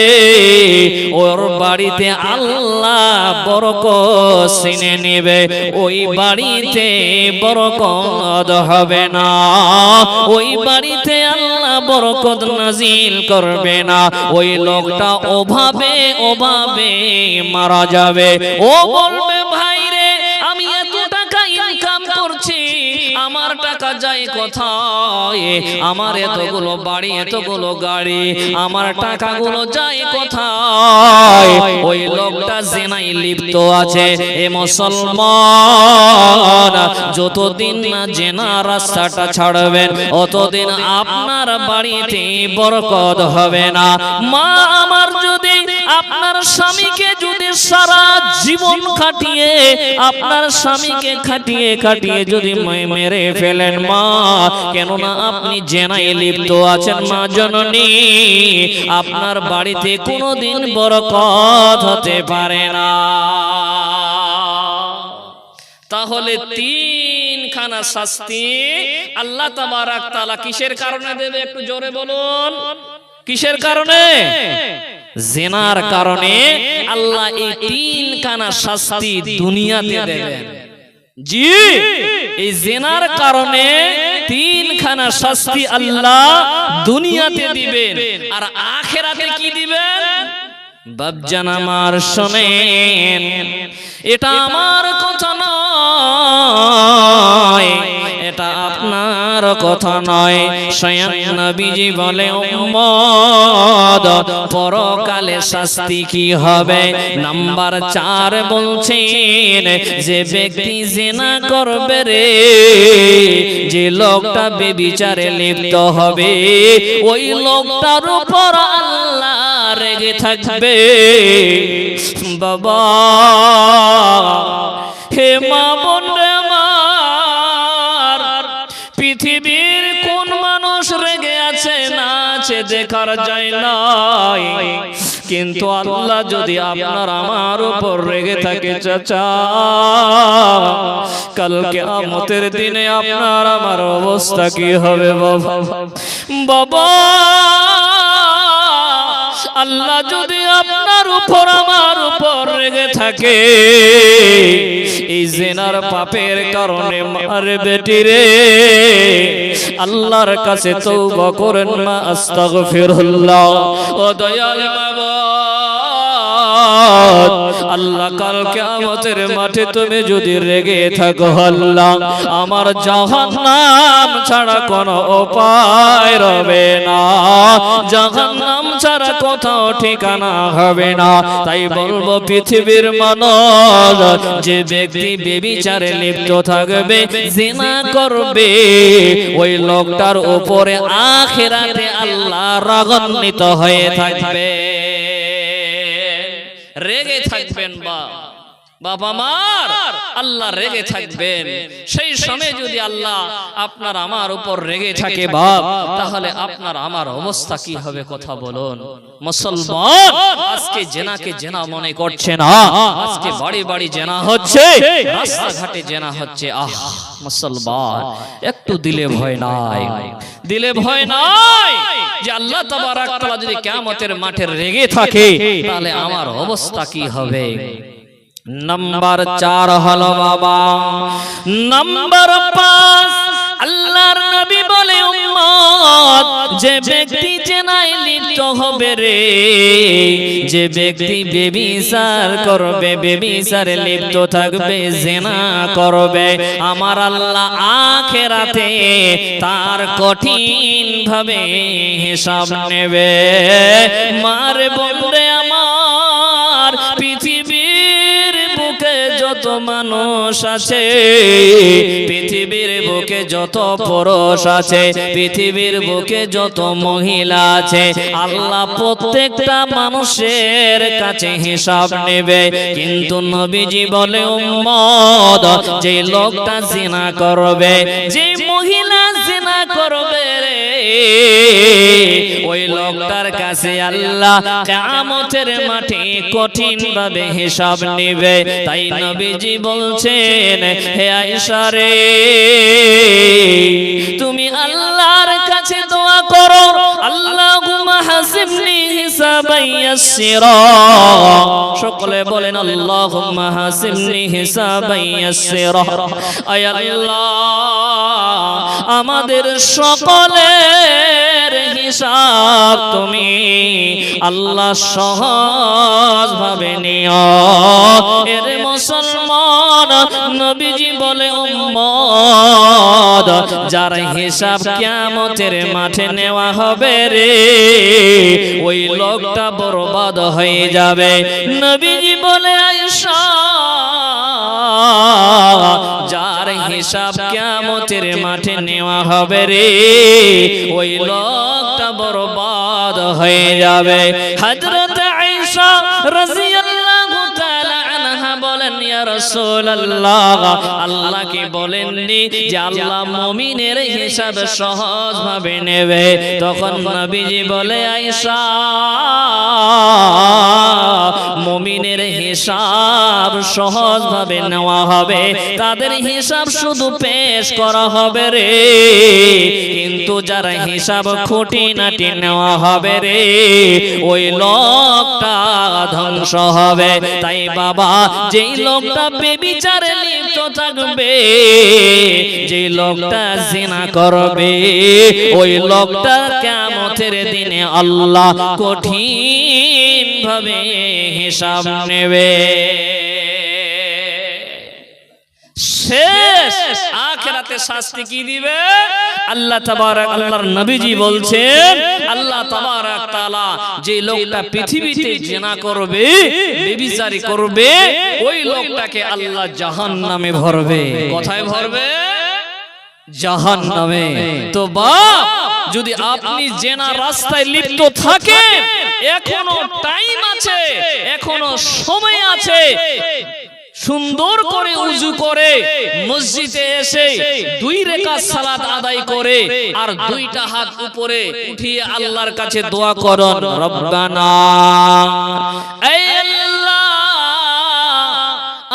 ওর বাড়িতে আল্লাহ বরকত ছিনে নেবে। ওই বাড়িতে বরকত হবে না, ওই বাড়িতে আল্লাহ বরকত নাজিল করবে না। ওই লোকটা অভাবে অভাবে মারা যাবে। ও বলবে, ভাই রে, আমি এত টাকা ইনকাম করছি, আমার টাকা যায় কোথায়, আমার এতগুলো বাড়ি এতগুলো গাড়ি, আমার টাকাগুলো যায় কোথায়? ওই লোকটা জিনায় লিপ্ত আছে। এ মুসলমান, যতদিন না জিনা রাস্তাটা ছাড়বেন অতদিন আপনার বাড়িতে বরকত হবে না। মা আমার, যদি আপনার স্বামীকে যদি সারা জীবন খাটিয়ে আপনার স্বামীকে খাটিয়ে খাটিয়ে যদি মেরে ফেলেন মা, কেননা আপনি জেনায় লিপ্ত আছেন মা জননী, আপনার বাড়িতে কোনোদিন বরকত হতে পারে না। তাহলে তিনখানা শাস্তি আল্লাহ তাবারক তাআলা কিসের কারণে দেবে? একটু জোরে বলুন, কিসের কারণে? জিনার কারণে আল্লাহ এই তিনখানা শাস্তি দুনিয়াতে দেবেন। জি, এই জিনার কারণে তিনখানা শাস্তি আল্লাহ দুনিয়াতে দিবেন। আর আখিরাতে কি দিবেন? বাপজান আমার শোনেন, এটা আমার কথা নয়, এটা আপনার কথা নয়। স্বয়ং নবীজি বলে, উম্মত পরকালে শাস্তি কি হবে? নাম্বার 4 বলছেন, যে ব্যক্তি জিনা করবে রে, যে লোকটা বেবিচারে লিপ্ত হবে, ওই লোকটার উপর আল্লাহ রেগে থাকবে। বাবা, হে মা বোন রে আমার, পৃথিবীর কোন মানুষ রেগে আছে না আছে দেখার যায় না, কিন্তু আল্লাহ যদি আপনার আমার উপর রেগে থাকে চাচা, কাল কিয়ামতের দিনে আপনার আমার অবস্থা কি হবে বাবা? বাবা, আল্লাহ যদি আপনার উপর আমার উপর রেগে থাকে, এই জিনার পাপের কারণে মারে বেটি রে, আল্লাহর কাছে তওবা করেন না, আস্তাগফিরুল্লাহ। ও দয়াল বাবা, আল্লাহ কাল কিয়ামতের মাঠে তুমি যদি রেগে থাকো, আল্লাহ আমার জাহান্নাম ছাড়া কোনো উপায় রবে না, জাহান্নাম ছাড়া কোথাও ঠিকানা হবে না। তাই বলবো পৃথিবীর মানুষ, যে ব্যক্তি বেবিচারে লিপ্ত থাকবে, জিনা করবে, ওই লোকটার উপরে আখিরাতে আল্লাহ রাগান্বিত হয়ে থাকবে, রেগে থাকবেন। বাবা মার আল্লাহ রেগে থাকবেন। সেই সময় যদি আল্লাহ আপনার আমার উপর রেগে থাকে বাপ, তাহলে আপনার আমার অবস্থা কি হবে? কথা বলুন। মুসলমান আজকে জেনাকে জেনা মনে করছে না, আজকে বাড়ি বাড়ি জেনা হচ্ছে, রাস্তাঘাটে জেনা হচ্ছে। আহ মুসলমান, একটু দিলে ভয় নাই, দিলে ভয় নাই যে আল্লাহ তাবারক তাআলা যদি কিয়ামতের মাঠে রেগে থাকে, তাহলে আমার অবস্থা কি হবে? নাম্বার 4 হলো বাবা, নাম্বার 5 আল্লাহর নবী বলে, উম্মত যে ব্যক্তি জিনায় লিপ্ত হবে রে, যে ব্যক্তি বেবিচার করবে, বেবিচারে লিপ্ত থাকবে, জিনা করবে, আমার আল্লাহ আখিরাতে তার কঠিন ভাবে হিসাব নেবে। মারে বলরে আমার, পৃথিবীর বুকে যত মানুষ আছে, পৃথিবীর বুকে যত পুরুষ আছে, পৃথিবীর বুকে যত মহিলা আছে, আল্লাহ প্রত্যেকটা মানুষের কাছে হিসাব নেবে। কিন্তু নবীজি বলে, উম্মত যে লোকটা জিনা করবে, যে মহিলা জিনা করবে রে, ওই লোকটার কাছে আল্লাহ কিয়ামতের মাঠে কঠিন ভাবে হিসাব নেবে। তাই নবীজি বলছেন, হে আয়েশা রে, তুমি আল্লাহর কাছে দোয়া করো, আল্লাহুম্মা হাসিবনি হিসাবান ইয়াসসিরা। সকলে বলেন, আল্লাহুম্মা হাসিবনি হিসাবান ইয়াসসিরা। আয় আল্লাহ, আমাদের সকলের হিসাব তুমি আল্লাহ সহজ ভাবে নিও। এর মুসলমান, নবীজি বলে, উম্মত যার হিসাব কিয়ামতের মাঠে নেওয়া হবে রে ওই লোকটা বরবাদ হয়ে যাবে। নবীজি বলে আয়েশা যার হিসাব কিয়ামতের মাঠে নেওয়া হবে রে ওই লোকটা বরবাদ হয়ে যাবে। হযরত আয়েশা রাদিয়াল্লাহু তাআলা আনহা বলেন ইয়া রাসূলুল্লাহ আল্লাহকে বলেননি যে আল্লাহ মুমিনের হিসাব সহজ ভাবে নেবে। তখন নবীজি বলে আয়েশা মুমিনের হিসাব সহজ ভাবে নেওয়া হবে, তাদের হিসাব শুধু পেশ করা হবে রে, কিন্তু যারা হিসাব খুঁটিনাটি নেওয়া হবে রে ওই লোকটা ধ্বংস হবে। তাই বাবা যেই লোকটা বেবিচারে লিপ্ত থাকবে, যেই লোকটা জিনা করবে ওই লোকটা কিয়ামতের দিনে আল্লাহ কঠিন ভাবে হিসাব নেবে। শেষ আখিরাতে শাস্তি কি দিবে আল্লাহ তাবারক আল্লাহর নবীজি বলছেন আল্লাহ তাবারক তাআলা যে লোকটা পৃথিবীতে জিনা করবে ব্যভিচারী করবে ওই লোকটাকে আল্লাহ জাহান্নামে ভরবে। কোথায় ভরবে? জাহান্নামে। তো বাপ যদি আপনি জেনা রাস্তায় লিপ্ত থাকেন এখনো টাইম আছে, এখনো সময় আছে, সুন্দর করে উযু করে মসজিদে এসে 2 রাকাত সালাত আদায় করে আর 2টা হাত উপরে উঠিয়ে আল্লাহর কাছে দোয়া করুন, রব্বানা এ আল্লাহ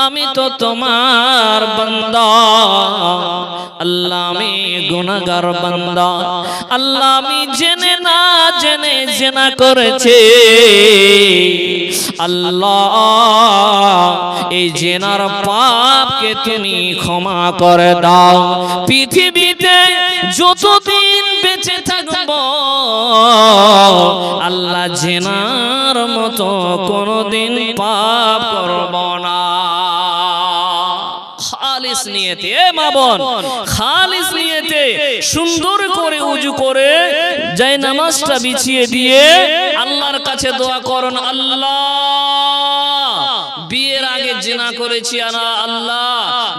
আমি তো তোমার বান্দা, আল্লাহ আমি গুনাহগার বান্দা, আল্লাহ আমি জেনে না জেনে জিনা করেছি, আল্লাহ এই জিনার পাপকে তুমি ক্ষমা করে দাও। পৃথিবীতে যতদিন বেঁচে থাকব আল্লাহ জিনার মতো কোনদিন পাপ করব না। খালিস নিয়তে এ মা বোন, খালিস নিয়তে সুন্দর করে উযু করে যায় নামাজটা বিছিয়ে দিয়ে আল্লাহর কাছে দোয়া করুন, আল্লাহ বিয়ের আগে জিনা করেছি আল্লাহ,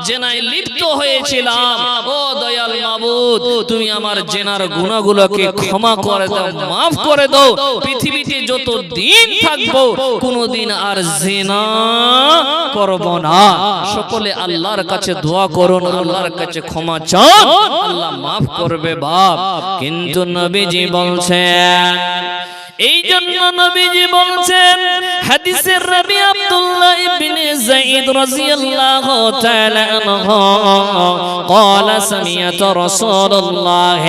জিনায় লিপ্ত হয়েছিলাম, ও দয়াল মাবুদ তুমি আমার জিনার গুনাহগুলোকে ক্ষমা করে দাও, maaf করে দাও। পৃথিবীতে যত দিন থাকবো কোনোদিন আর জিনা করব না। সকলে আল্লাহর কাছে দোয়া করুন, আল্লাহর কাছে ক্ষমা চান, আল্লাহ maaf করবে বাপ। কিন্তু নবীজি বলছেন, এই জন্য নবীজি বলছেন হাদিসের রাবি আব্দুল্লাহ ইবনে যায়েদ রাদিয়াল্লাহু তাআলা আনহু قال سمعت رسول الله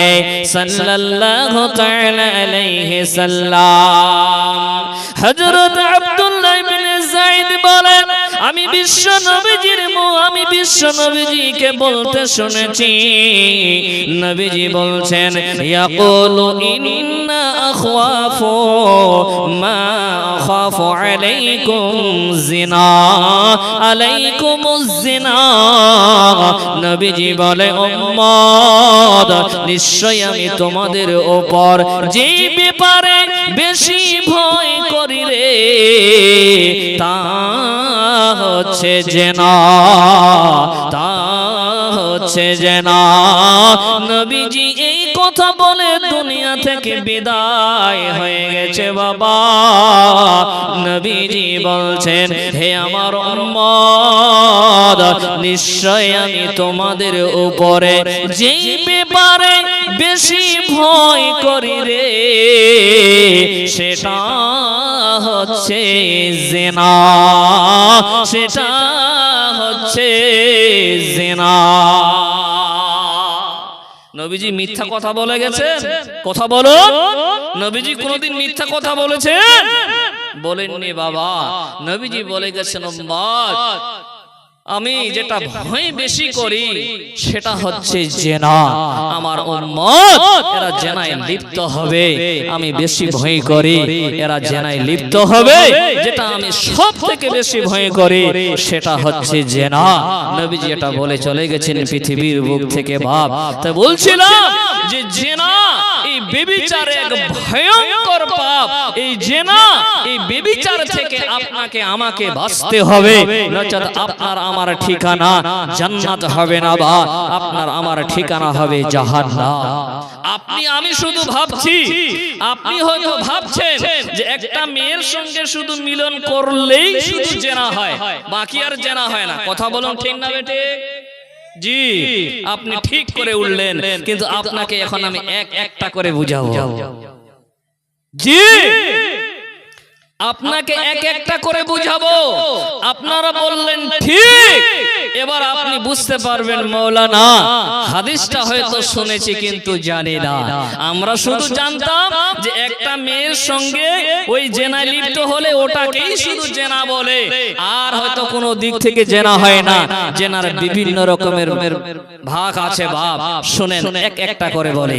صلى الله تعالى عليه وسلم হযরত আব্দুল্লাহ ইবনে যায়েদ বলেন আমি বিশ্ব নবীজিকে বলতে শুনেছি, নবীজি বলছেন ইয়াকুলু ইন্না আখাফু মা আখাফু আলাইকুম জিনা আলাইকুমুজ জিনা। নবীজি বলে উম্মত নিশ্চয় আমি তোমাদের উপর যে ব্যাপারে বেশি ভয় করি রে তা হচ্ছে জিনা, তা হচ্ছে জিনা। নবীজি এই কথা বলে দুনিয়া থেকে বিদায় হয়ে গেছে বাবা। নবীজি বলছেন হে আমার উম্মত নিশ্চয় আমি তোমাদের উপরে যেই ব্যাপারে বেশি ভয় করি রে সেটা হচ্ছে জিনা, সেটা হচ্ছে জিনা। নবীজি মিথ্যা কথা বলে গেছেন? কথা বলো, নবীজি কোনদিন মিথ্যা কথা বলেছেন? বলেননি বাবা। নবীজি বলে গেছেন উম্মত আমি যেটা ভয় বেশি করি সেটা হচ্ছে জিনা। আমার উম্মত এরা জিনায় লিপ্ত হবে, আমি বেশি ভয় করি এরা জিনায় লিপ্ত হবে। যেটা আমি সবথেকে বেশি ভয় করি সেটা হচ্ছে জিনা। নবীজি এটা বলে চলে গেছেন পৃথিবীর বুক থেকে। বাপ তাই বলছিলাম যে জিনা এই ব্যভিচার এক ভয়ঙ্কর পাপ। এই জিনা এই ব্যভিচার থেকে আপনাকে আমাকে বাঁচতে হবে, নচেত আপনার আমার ঠিকানা জান্নাত হবে না, বা আপনার আমার ঠিকানা হবে জাহান্নাম। আপনি আমি শুধু ভাবছি, আপনি হয়তো ভাবছেন যে একটা মেয়ের সঙ্গে শুধু মিলন করলেই শুধু জিনা হয়, বাকি আর জিনা হয় না। কথা বলুন ঠিক না বেটে? জি, আপনি ঠিক করে উঠলেন, কিন্তু আপনাকে এখন আমি একটা করে বুঝাবো। জি, আপনাকে একটা করে বুঝাবো। আপনারা বললেন ঠিক, এবার আপনি বুঝতে পারবেন মাওলানা হাদিসটা হয়তো শুনেছি কিন্তু জানি না। আমরা শুধু জানতাম যে একটা মেয়ের সঙ্গে ওই জেনা লিপ্ত হলে ওটাকেই শুধু জেনা বলে, আর হয়তো কোনো দিক থেকে জেনা হয় না। জেনার বিভিন্ন রকমের ভাগ আছে। বাপ শুনেন, একটা করে বলে।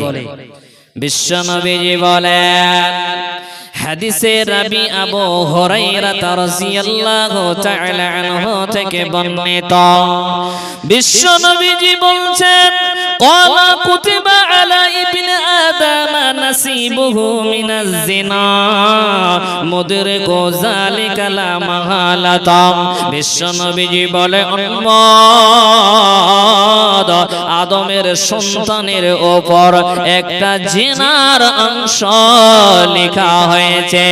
বিশ্বনবীজি বলেন হাদিসে রাবি আবু হুরায়রা রাদিয়াল্লাহু তাআলা আনহু থেকে বর্ণিত, বিশ্বনবীজি বলছেন ক্বালা কুতিবা আলা ইবনে আদম নাসিবুহু মিনাজ জিনা মুদরিকু যালিকা লা মাহালাতা। বিশ্বনবীজি বলে উম্মত আদমের সন্তানের উপর একটা জিনার অংশ লেখা হয়েছে।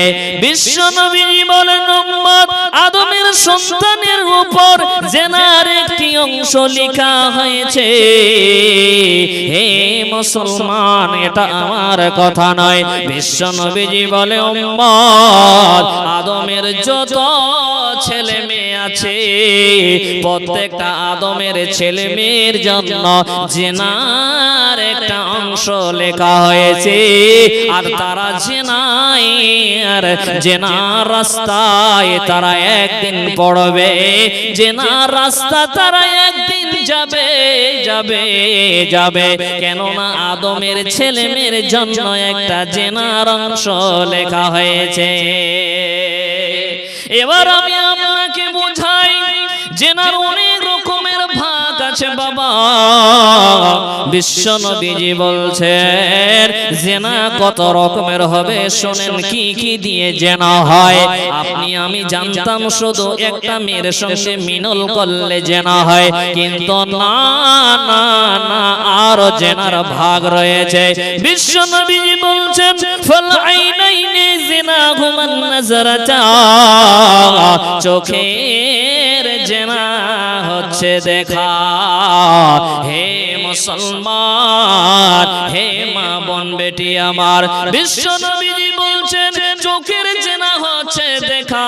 বিশ্বনবীজি বলেন উম্মত আদমের সন্তানের উপর জিনার একটি অংশ লেখা হয়েছে। হে মুসলমান, এটা আমার কথা নয়। বিশ্বনবীজি বলে উম্মত আদমের যত ছেলে মেয়ে আছে প্রত্যেকটা আদমের ছেলে মেয়ের জন্য জিনার একটা অংশ লেখা হয়েছে। আর তারা জিনার রাস্তায় তারা একদিন পড়বে, জিনার রাস্তা তারা একদিন যাবে যাবে যাবে। কেননা আদমের ছেলে মেয়ের জন্য একটা জিনার অংশ লেখা হয়েছে। এবার আমি আপনাকে বোঝাই, জিনার অনেক রকমের ভাগ আছে বাবা। বিশ্বনবীজি বলছেন জিনা কত রকমের হবে, শোনেন কি কি দিয়ে জিনা হয়। আপনি আমি জানতাম শুধু একটা মেয়ের সঙ্গে মিলন করলে জিনা হয়, কিন্তু না না না, আরো জিনার ভাগ রয়েছে। বিশ্বনবীজি বলছেন ফাল আইনাইনি জিনাহুমান নাজরাতা, চোখের জিনা হচ্ছে দেখা। হে মুসলমান, হে মা বোন বেটি আমার, বিশ্বনবীজি বলছেন চোখের জিনা হচ্ছে দেখা।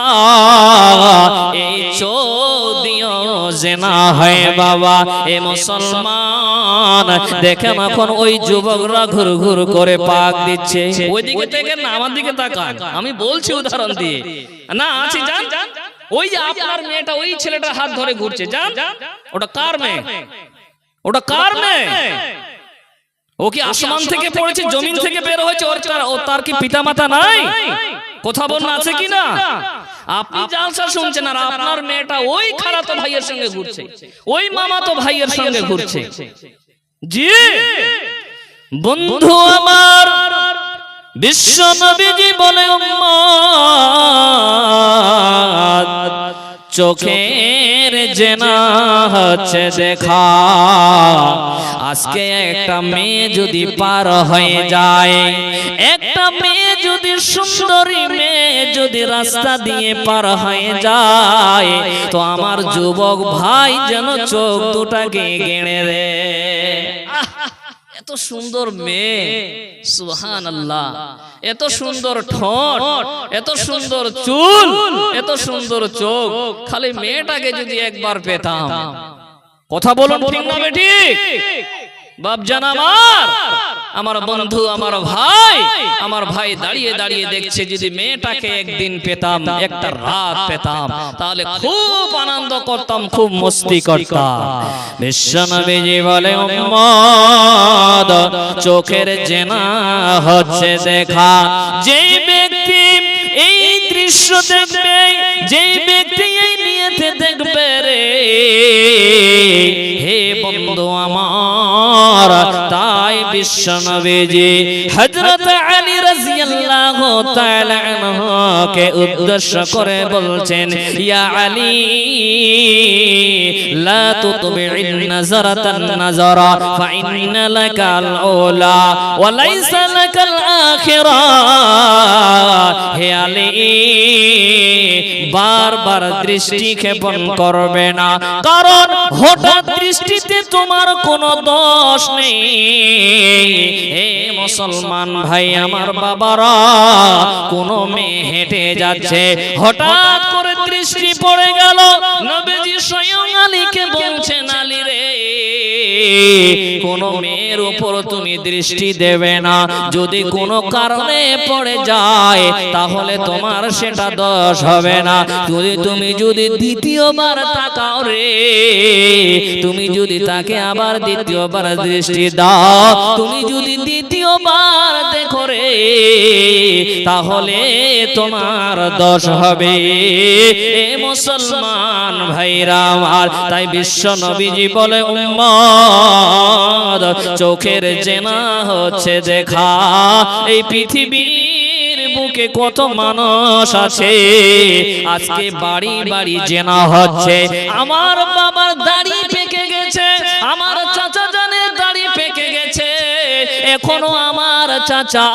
এই চোখ দিও জিনা হয় বাবা। এ মুসলমান দেখেন এখন ওই যুবকরা ঘুর ঘুর করে পাক দিচ্ছে। ওইদিকে দেখেন না, আমার দিকে তাকান, আমি বলছি উদাহরণ দিয়ে। না আছে জান, ওই যে আপনার মেয়েটা ওই ছেলেটার হাত ধরে ঘুরছে, জান ওটা কার মেয়ে? ওটা কার মেয়ে? ও কি আসমান থেকে পড়েছে, জমিন থেকে বের হয়েছে? ও তার কি পিতা মাতা নাই? কথা বলুন আছে কি না? আপনি জালসা শুনছেন আর আপনার মেয়েটা ওই খালাতো ভাইয়ের সঙ্গে ঘুরছে, ওই মামাতো ভাইয়ের সঙ্গে ঘুরছে। জি বন্ধু আমার, বিশ্বনবীজি বলে উম্মত চোখের জিনা হচ্ছে দেখা। আজকে একটা মেয়ে যদি পার হয়ে যায়, একটা মেয়ে যদি সুন্দরী মেয়ে যদি রাস্তা দিয়ে পার হয়ে যায়, তো আমার যুবক ভাই যেন চোখ দুটাকে গেড়ে দেয়। এত সুন্দর মেয়ে, সুবহানাল্লাহ, এত সুন্দর ঠোঁট, এত সুন্দর চুল, এত সুন্দর চোখ, খালি মেয়েটাকে যদি একবার পেতাম। কথা বলুন ঠিক না বেঠিক? বাপজান আমার বন্ধু আমার ভাই দাঁড়িয়ে দাঁড়িয়ে দেখছে, যদি মেয়েটাকে একদিন পেতাম, একটা রাত পেতাম, তাহলে খুব আনন্দ করতাম, খুব মস্তি করতাম। বিশ্বনবীজি বলে, উম্মত চোখের জেনা হচ্ছে দেখা। যে ব্যক্তি এই দৃশ্য দেখবে, যে ব্যক্তি এই নিয়তে দেখবে রে, হে বন্ধু আমার, তাই বিশ্বনবীজি হযরত আলী রাদিয়াল্লাহু তাআলা আনহুকে উদ্দেশ্য করে বলছেন, ইয়া আলী লা তুতবি'ন নাযারাতান নাযারা ফাইন্না লাকাল উলা ওয়া লাইসা লাকাল আখিরা। হে আলী, বারবার দৃষ্টি ক্ষেপণ করবে না, কারণ হঠাৎ দৃষ্টিতে তোমার কোনো দোষ নেই। হে মুসলমান ভাই আমার বাবারা, কোনো মেয়ে হেঁটে যাচ্ছে, হঠাৎ করে দৃষ্টি পড়ে গেল, নবীজি স্বয়ং আলীকে বলছেন, আলী রে, কোন মেয়ের উপর তুমি দৃষ্টি দেবে না, যদি কোনো কারণে পড়ে যায় তাহলে তোমার সেটা দোষ হবে না। তুমি যদি দ্বিতীয়বার তাকাও রে, তুমি যদি তাকে আবার দ্বিতীয়বার দৃষ্টি দাও, তুমি যদি দ্বিতীয়বার দেখো রে, তাহলে তোমার দোষ হবে। এ মুসলমান ভাইরা আমার, তাই বিশ্ব নবীজি বলে, উম্মত চোখের জেনা হচ্ছে দেখা। এই পৃথিবীর বুকে কত মানুষ আছে, আজকে বাড়ি বাড়ি জেনা হচ্ছে। আমার বাবার দাড়ি পেকে গেছে, আমার চাচা জানের দাড়ি পেকে গেছে, এখনো আমার চাচা,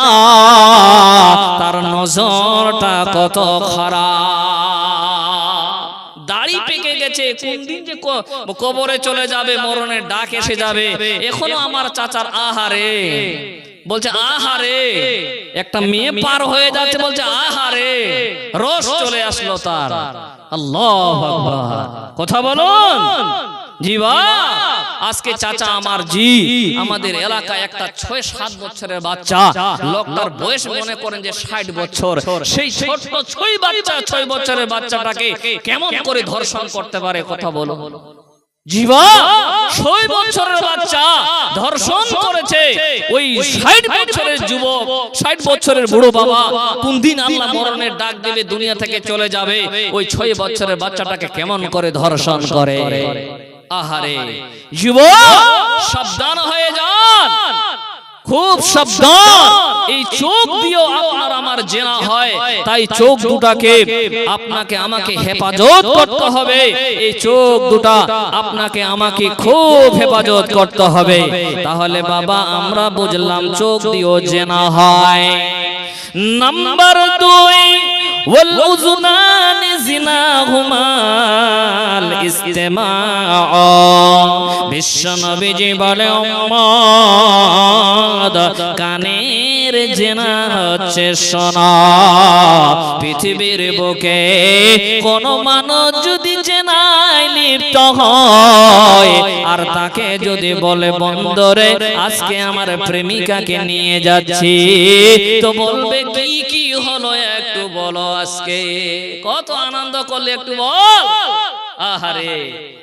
তার নজরটা কত খারাপ। দাড়ি পেকে গেছে, কোন দিন যে কবরে চলে যাবে, মরণের ডাক এসে যাবে, এখনো আমার চাচার আহারে বলছে, আহারে একটা মেয়ে পার হয়ে যাচ্ছে, বলছে আহারে, রস চলে আসলো তার। আল্লাহু আকবার, কথা বলুন জি বাপ। আজকে চাচা আমার জি, আমাদের এলাকায় একটা 6-7 বছরের বাচ্চা, লোকটার বয়স মনে করেন যে 60 বছর, সেই ছোট্ট 6 বছরের বাচ্চাটাকে কেমন করে ধর্ষণ করতে পারে, কথা বলো জীবা। 6 বছরের বাচ্চা ধর্ষণ করেছে, ওই 60 বছরের যুবক, 60 বছরের বুড়ো বাবা কোন দিন আল্লাহ মরণের ডাক দেবে, দুনিয়া থেকে চলে যাবে, ওই 6 বছরের বাচ্চাটাকে কেমন করে ধর্ষণ করে। আহারে যুবক, সাবধান হয়ে যান, খুব সাবধান। এই চোখ দিয়েও আপনার আমার জেনা হয়, তাই চোখ দুটাকে আপনাকে আমাকে হেফাজত করতে হবে। এই চোখ দুটা আপনাকে আমাকে খুব হেফাজত করতে হবে। তাহলে বাবা আমরা বুঝলাম চোখ দিয়েও জেনা হয়। নাম্বার 2, ওয়াল উযুনান জিনাহুমাল ইসতিমাউ। বিশ্বনবীজি বলে, উম্মত কানের জেনা হচ্ছে শোনা। পৃথিবীর বুকে কোন মানুষ যদি জেনায় লিপ্ত হয়, আর তাকে যদি বলে, বন্দরে আজকে আমার প্রেমিকাকে নিয়ে যাচ্ছি, তো বলবে কি কি হলো একটু বলো, আজকে কত আনন্দ করলে একটু বল। আহারে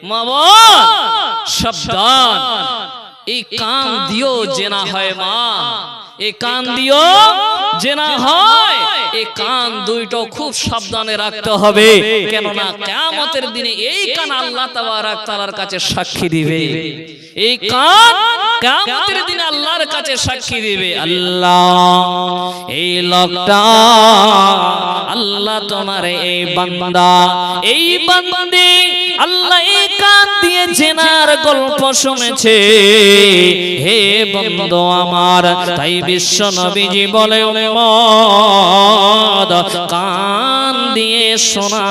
মা বল, সাবধান, এই কান দিও জেনা হয় মা, এই কান দিও জেনা হয়। এই কান দুইটা খুব সাবধানে রাখতে হবে, কেননা কিয়ামতের দিনে এই কান আল্লাহ তাবারক তাআলার কাছে সাক্ষী দিবে। এই কান কিয়ামতের দিনে আল্লাহর কাছে সাক্ষী দিবে, আল্লাহ এই লোকটা, আল্লাহ তোমার এই বান্দা, এই বান্দি আল্লাহ এই কান দিয়ে জেনার গল্প শুনেছে, হে বন্ধু আমার। তাই বিশ্ব নবীজি বলে, উম্মত কান দিয়ে শোনা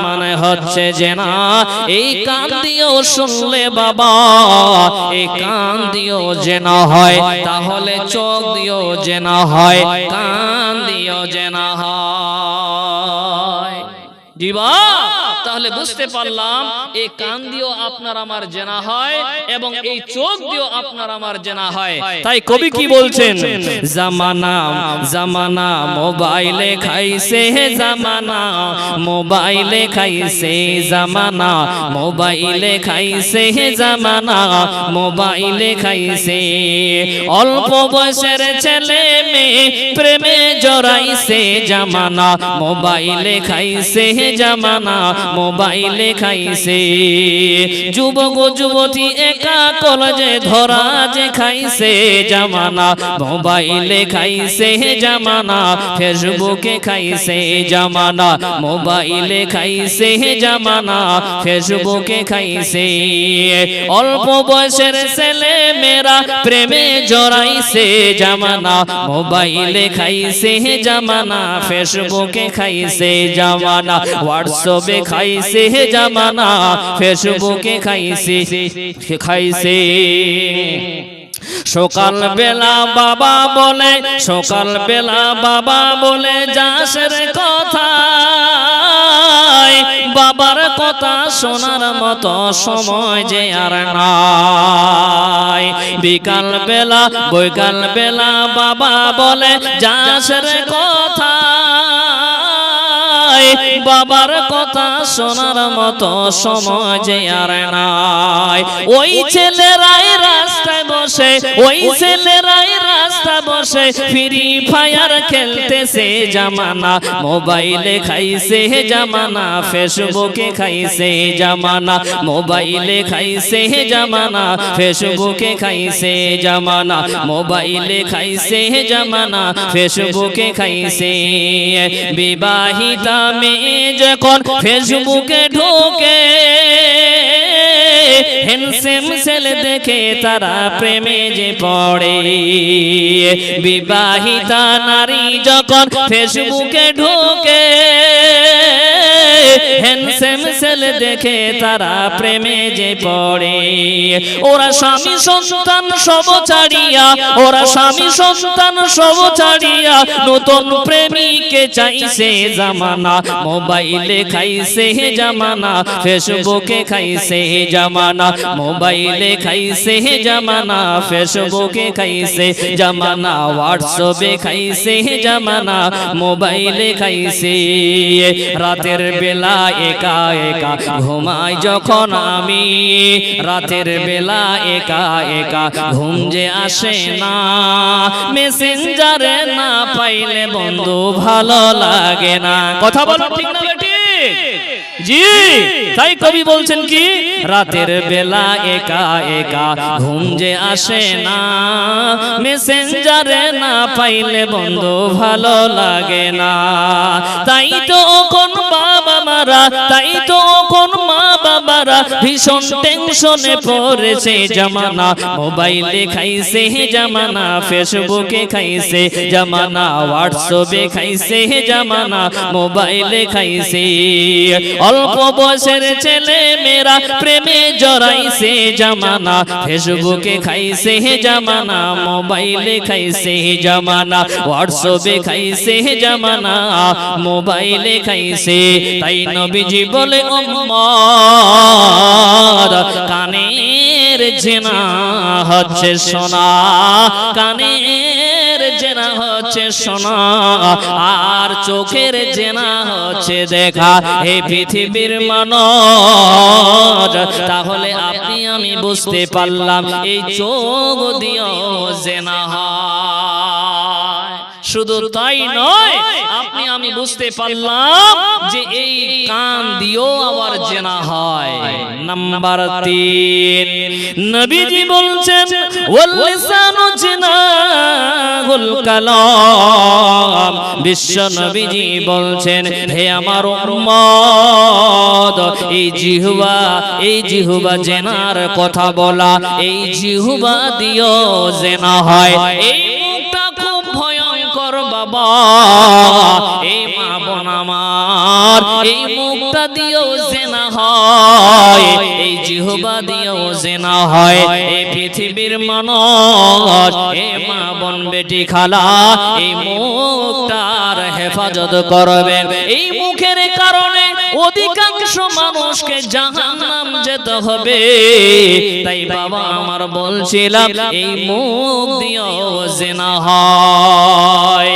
মানে হচ্ছে জেনা। এই কান দিয়েও শুনলে বাবা, এই কান দিয়েও জেনা হয়, তাহলে চোখ দিয়েও জেনা হয়, কান দিয়েও জেনা হয়। জি বাবা, তাহলে বুঝতে পারলাম এই কান দিয়েও আপনার আমার জেনা হয় এবং এই চোখ দিয়েও আপনার আমার জেনা হয়। তাই কবি কি বলছেন, জামানা জামানা মোবাইলে খাইছে, জামানা মোবাইলে খাইছে, জামানা মোবাইলে খাইছে, জামানা মোবাইলে খাইছে। অল্প বয়সের ছেলে মেয়ে প্রেমে জড়াইছে, জামানা মোবাইলে খাইছে, জামানা মোবাইলে খাইছে। যুবক যুবতী একা কলেজে ধরা যে খাইছে, জামানা মোবাইলে খাইছে, জামানা ফেসবুকে খাইছে, জামানা মোবাইলে খাইছে, জামানা ফেসবুকে খাইছে। অল্প বয়সের ছেলে মেয়েরা প্রেমে জড়াইছে, জামানা মোবাইলে খাইছে, জামানা ফেসবুকে খাইছে, জামানা হোয়াটসঅ্যাপে খাইছে, জামানা ফেসবুকে খাইছে খাইছে। সকাল বেলা বাবা বলে, সকাল বেলা বাবা বলে যাসের কথা, বাবার কথা শোনার মতো সময় যে আর নাই। বিকাল বেলা বৈকাল বেলা বাবা বলে যাসের কথা, বাবার কথা শোনার মতো সময় যে আর নাই। ওই ছেলেরাই রাস্তায় বসে, ওই ছেলেরাই রাস্তা বসে ফ্রি ফায়ার খেলতেছে, জামানা মোবাইলে খাইছে, জামানা ফেসবুকে খাইছে, জামানা মোবাইলে খাইছে, জামানা ফেসবুকে খাইছে, জামানা মোবাইলে খাইছে, জামানা ফেসবুকে খাইছে। বিবাহিতা মেয়ে যখন ফেসবুকে ঢোকে, হ্যান্ডসাম ছেলে দেখে তারা প্রেমে যে পড়ে। বিবাহিতা নারী যখন ফেসবুকে ঢোকে, হ্যান্ডসাম ছেলে দেখে তারা প্রেমে যে পড়ে। ওরা স্বামী সন্তান সব ছাড়িয়া, ওরা স্বামী সন্তান সব ছাড়িয়া নতুন প্রেমিকে চাইছে, জামানা মোবাইলে খাইছে, জামানা ফেসবুকে খাইছে, জামানা মোবাইলে খাইছে, জামানা ফেসবুকে খাইছে, জামানা হোয়াটসঅ্যাপে খাইছে, জামানা মোবাইলে খাইছে। রাতের বেলা একা একা ঘুমাই যখন আমি, রাতের বেলা একা একা ঘুম যে আসে না, মেসেঞ্জারে না পাইলে বন্ধু ভালো লাগে না। কথা বলো ঠিক না বেটি? জি, তাই কবি বলছেন কি, রাতের বেলা একা একা ঘুম যে আসে না, মেসেঞ্জারে না পাইলে বন্ধু ভালো লাগে না। তাই তো কোন বাবা মারা, তাই তো কোন মা বাবারা ভীষণ টেনশনে পড়েছে, জামানা মোবাইলে খাইছে, জামানা ফেসবুকে খাইছে, জামানা হোয়াটসঅ্যাপে খাইছে, জামানা মোবাইলে খাইছে। অল্প বয়সের ছেলে মেয়েরা প্রেমে জড়াইছে, জামানা ফেসবুকে খাইছে, জামানা মোবাইলে খাইছে, জামানা হোয়াটসঅ্যাপে খাইছে, জামানা মোবাইলে খাইছে। তাই নবীজি বলে উম্মত, কানের জেনা হচ্ছে সোনা, কানের জেনা হচ্ছে সোনা, আর চোখের জেনা হচ্ছে দেখা। এই পৃথিবীর মানুষ, তাহলে আপনি আমি বুঝতে পারলাম এই চোখ দিয়েও জেনা হয়। শুধু তাই নয়, আপনি আমি বুঝতে পারলাম যে এই কান দিয়েও আবার জেনা হয়। নাম্বার 3, নবীজি বলছেন ওয়াল লিসানু জিনাহুল কালাম। বিশ্ব নবীজি বলছেন, হে আমার উম্মত, এই জিহ্বা, এই জিহ্বা জেনার কথা বলা, এই জিহ্বা দিয়েও জেনা হয়। এই মুখটা খুব ভয়ঙ্কর বাবা, এই মা বোন আমার, আমার এই মুখটা দিয়েও জিনা হয়, এই জিহ্বা দিয়েও জিনা হয়। এই পৃথিবীর মানুষ, এ মা বোন বেটি খালা, এই মুখটার হেফাজত করবেন। এই মুখের কারণে অধিকাংশ মানুষকে জাহান্নাম যেতে হবে। তাই বাবা আমার বলছিলাম এই মুখ দিয়েও জিনা হয়।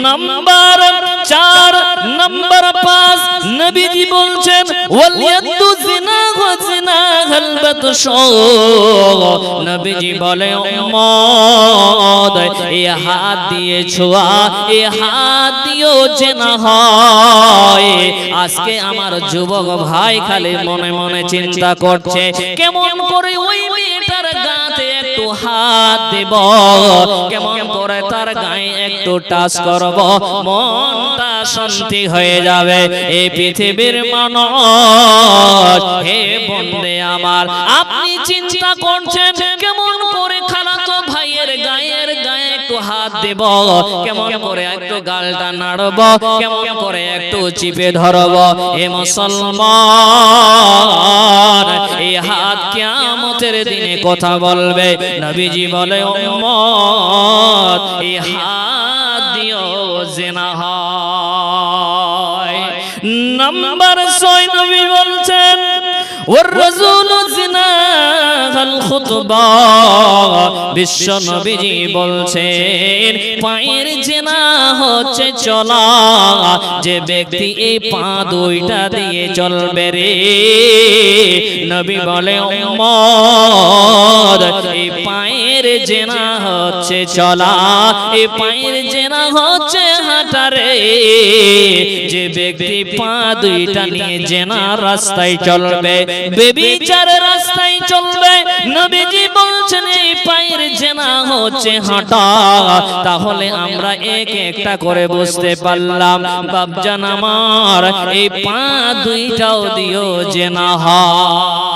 নাম্বার 4, নাম্বার 5 নবীজি বলছেন ওয়াল ইয়াদু জিনা ওয়া জিনা হাল বাতশু। নবীজি বলে উম্মত এই হাত দিয়ে ছোঁয়া, এই হাত দিয়েও জিনা হয়। আজকে আমার যুবক ভাই খালি মনে মনে চিন্তা করছে কেমন করে ওই মেয়েটার গাতে একটু হাত দেব, কেমন করে তার গায়ে একটু টাচ করব, মনটা শান্তি হয়ে যাবে। এই পৃথিবীর মানুষ, হে বন্দে আমার, আপনি চিন্তা করছেন কেমন করে খালাতো ভাইয়ের গায়ের গায়ে একটু হাত দেব, কেমন করে একটু গালটা নাড়ব, কেমন করে একটু চিপে ধরব। এ মুসলমান, এই হাত কিয়ামতের দিনে কথা বলবে। নবীজি বলে উম্মত এই হাত দিয়েও জিনা হয়। নাম্বার 6 নবী বলছেন ওয়ার রাজুলু জিনা আল খুতবা। বিশ্ব নবীজি বলছেন পায়ের জিনা হচ্ছে চলা। যে ব্যক্তি এই পা দুইটা দিয়ে চলবে রে, নবী বলে উম্মত এই পায়ের জিনা হচ্ছে চলা, এই পায়ের জিনা হচ্ছে হাঁটা রে। যে ব্যক্তি পা দুইটা নিয়ে জিনা রাস্তায় চলবে, বেবিচার রাস্তায় চলবে, নবীজি বলছেন এই পায়ের জিনা হচ্ছে হাঁটা। তাহলে আমরা এক একটা করে বুঝতে পারলাম বাপজান আমার এই পা দুইটাও দিও জিনা হয়।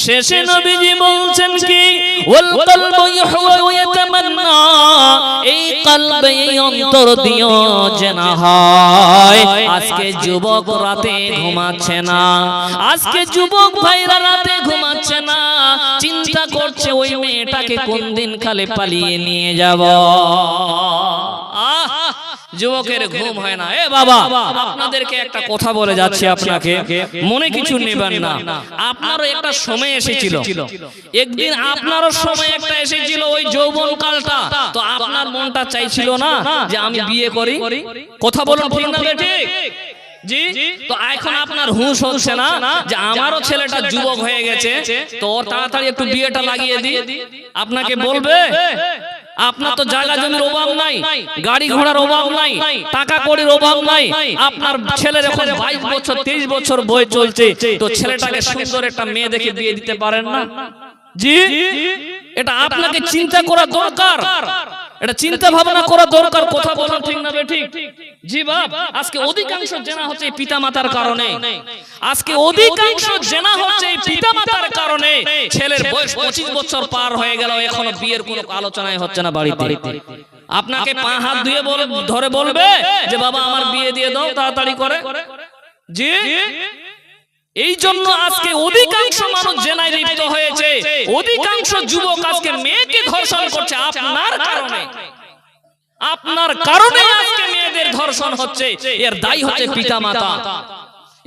শেষে নবীজি বলছেন কি ওয়াল কলবু ইয়াহওয়া ইয়াতামান্না, এই কলবে এই অন্তর দিও জিনা হয়। আজকে যুবক রাতে ঘুমাচ্ছে না, আজকে যুবক ভাইরা রাতে ঘুমাচ্ছে না, চিন্তা করছে ওই মেয়েটাকে কোন দিন খালে পালিয়ে নিয়ে যাব। যুবকের ঘুম হয় না। এ বাবা, আপনাদেরকে একটা কথা বলে যাচ্ছি, আপনাকে মনে কিছু নেবেন না। আপনারও একটা সময় এসেছিল, একদিন আপনারও সময় একটা এসেছিল ওই যৌবন কালটা, তো আপনার মনটা চাইছিল না যে আমি বিয়ে করি? কথা বলুন ঠিক না ঠিক? জি, তো এখন আপনার হুঁশ হচ্ছে না যে আমারও ছেলেটা যুবক হয়ে গেছে, তো ওর তাড়াতাড়ি একটু বিয়েটা লাগিয়ে দিই। আপনাকে বলবে আপনার তো জায়গা জমির অভাব নাই, গাড়ি ঘোড়ার অভাব নাই, টাকা কড়ির অভাব নাই, আপনার ছেলের এখন 22 বছর 23 বছর বয়স চলছে, তো ছেলেটাকে সুন্দর একটা মেয়ে দেখে বিয়ে দিতে পারেন না? জি, এটা আপনাকে চিন্তা করা দরকার, এটা চিন্তা ভাবনা করা দরকার। কথা বলুন ঠিক না ঠিক? জি বাপ, আজকে অধিকাংশ জেনা হচ্ছে পিতামাতার কারণে, আজকে অধিকাংশ জেনা হচ্ছে পিতামাতার কারণে। ছেলের বয়স 25 বছর পার হয়ে গেল, এখনো বিয়ের কোনো আলোচনাই হচ্ছে না বাড়িতে। আপনাকে পা হাত ধুয়ে ধরে বলবে যে বাবা আমার বিয়ে দিয়ে দাও তাড়াতাড়ি করে। জি, এই জন্য আজকে অধিকাংশ মানুষ জেনায় লিপ্ত হয়েছে, অধিকাংশ যুবক আজকে মেয়েকে ধর্ষণ করছে আপনার কারণে। আপনার কারণে আজকে মেয়েদের ধর্ষণ হচ্ছে। এর দায়ী হচ্ছে পিতামাতা,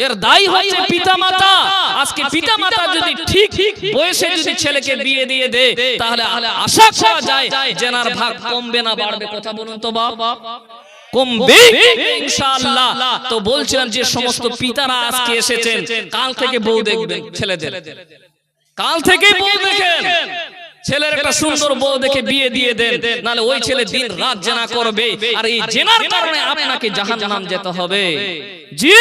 এর দায়ী হচ্ছে পিতামাতা। আজকে পিতামাতা যদি ঠিক বয়সে যদি ছেলেকে বিয়ে দিয়ে দেয়, তাহলে আশা করা যায় জেনার ভাগ কমবে না বাড়বে? কথা বলুন তো বাপ, কমবে ইনশাআল্লাহ। তো বলছিলাম যে সমস্ত পিতারা আজকে এসেছেন, কাল থেকে বউ দেখবেন ছেলেদের, কাল থেকে বউ দেখেন, ছেলের একটা সুন্দর বউ দেখে বিয়ে দিয়ে দেন, নালে ওই ছেলে দিন রাত জেনা করবে। আর এই জেনার কারণে আপনাকে জাহান্নাম যেতে হবে। জি,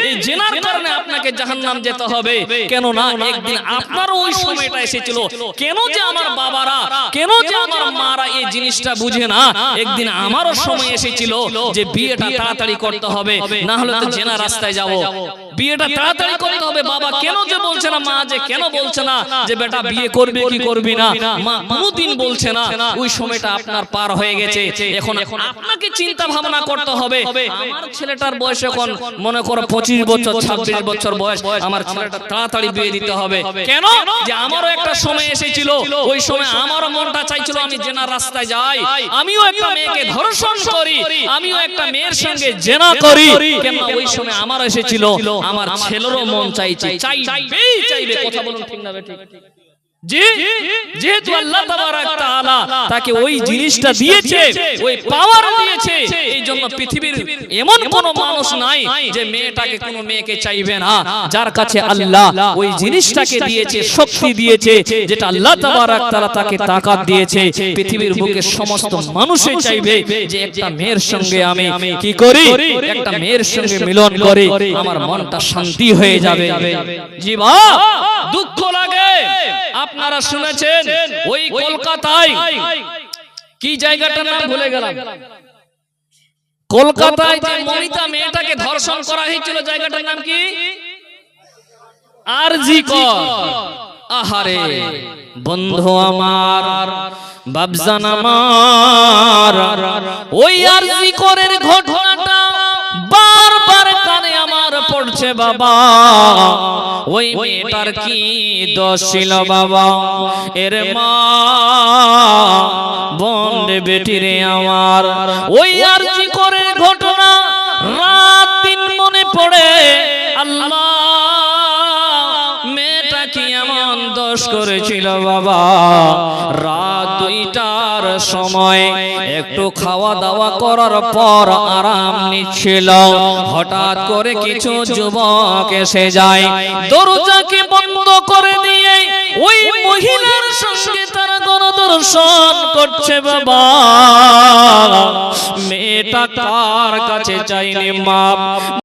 এই জেনার কারণে আপনাকে জাহান্নাম যেতে হবে। কেন না একদিন আপনারও ওই সময়টা এসেছিল। কেন যে আমার বাবারা, কেন যে আমার মারা এই জিনিসটা বুঝে না? একদিন আমারও সময় এসেছিল যে বিয়েটা তাড়াতাড়ি করতে হবে, না হলে তো জেনা রাস্তায় যাব। বিয়েটা তাড়াতাড়ি করতে হবে। বাবা কেন যে বলছে না, মা যে কেন বলছে না যে বেটা বিয়ে করবে কি করবি না, মা কোনোদিন বলছে না। ওই সময়টা আপনার পার হয়ে গেছে। এখন আপনাকে চিন্তা ভাবনা করতে হবে, আমার ছেলেটার বয়স এখন মনে করো 25 বছর 26 বছর বয়স, আমার ছেলেটা তাড়াতাড়ি বিয়ে দিতে হবে। কেন? যে আমারও একটা সময় এসেছিল, ওই সময় আমারও মনটা চাইছিল আমি জেনার রাস্তায় যাই, আমিও একটা মেয়েকে ধর্ষণ করি, আমিও একটা মেয়ের সঙ্গে জেনা করি। কেন? ওই সময় আমারও এসেছিল, আমার ছেলেরও মন চাইছে, চাইবে। কথা বলুন ঠিক না বেঠিক? জি, যেহেতু আল্লাহ তাবারাক তাআলা তাকে ওই জিনিসটা দিয়েছে, ওই পাওয়ার দিয়েছে, এই জন্য পৃথিবীর এমন কোন মানুষ নাই যে মেয়েটাকে কোনো মেয়েকে চাইবে না, যার কাছে আল্লাহ ওই জিনিসটাকে দিয়েছে, শক্তি দিয়েছে, যেটা আল্লাহ তাবারাক তাআলা তাকে তাকাত দিয়েছে। পৃথিবীর বুকে সমস্ত মানুষই চাইবে যে একটা মেয়ের সঙ্গে আমি কি করি, একটা মেয়ের সঙ্গে মিলন করে আমার মনটা শান্তি হয়ে যাবে। জি বাবা, দুঃখ লাগে। আপনারা শুনেছেন ওই কলকাতায়, কি জায়গাটার নাম ভুলে গেলাম, কলকাতায় যে মনিতা মেয়েটাকে ধর্ষণ করা হয়েছিল, জায়গাটার নাম কি? আরজি কর। আহারে বন্ধু আমার, বাবজান আমার, ওই আরজি করের ঘটনাটা বারবার কানে আমার পড়ছে বাবা। ওই মেয়েটার কি দোষ ছিল বাবা? এর মা বোন বেটি রে আমার, ওই আরজি করে ঘটনা রাত দিন মনে পড়ে। আল্লাহ, মেয়েটা কি এমন দোষ করেছিল বাবা? রাত 2টার সময় একটু খাওয়া দাওয়া করার পর আরাম নিচ্ছিল, হঠাৎ করে কিছু যুবক এসে যায়, দরজাকে বন্ধ করে দিয়ে ওই মহিলার সঙ্গে তারা গণধর্ষণ করছে বাবা। মেয়েটা কার কাছে চাইনি মাপ,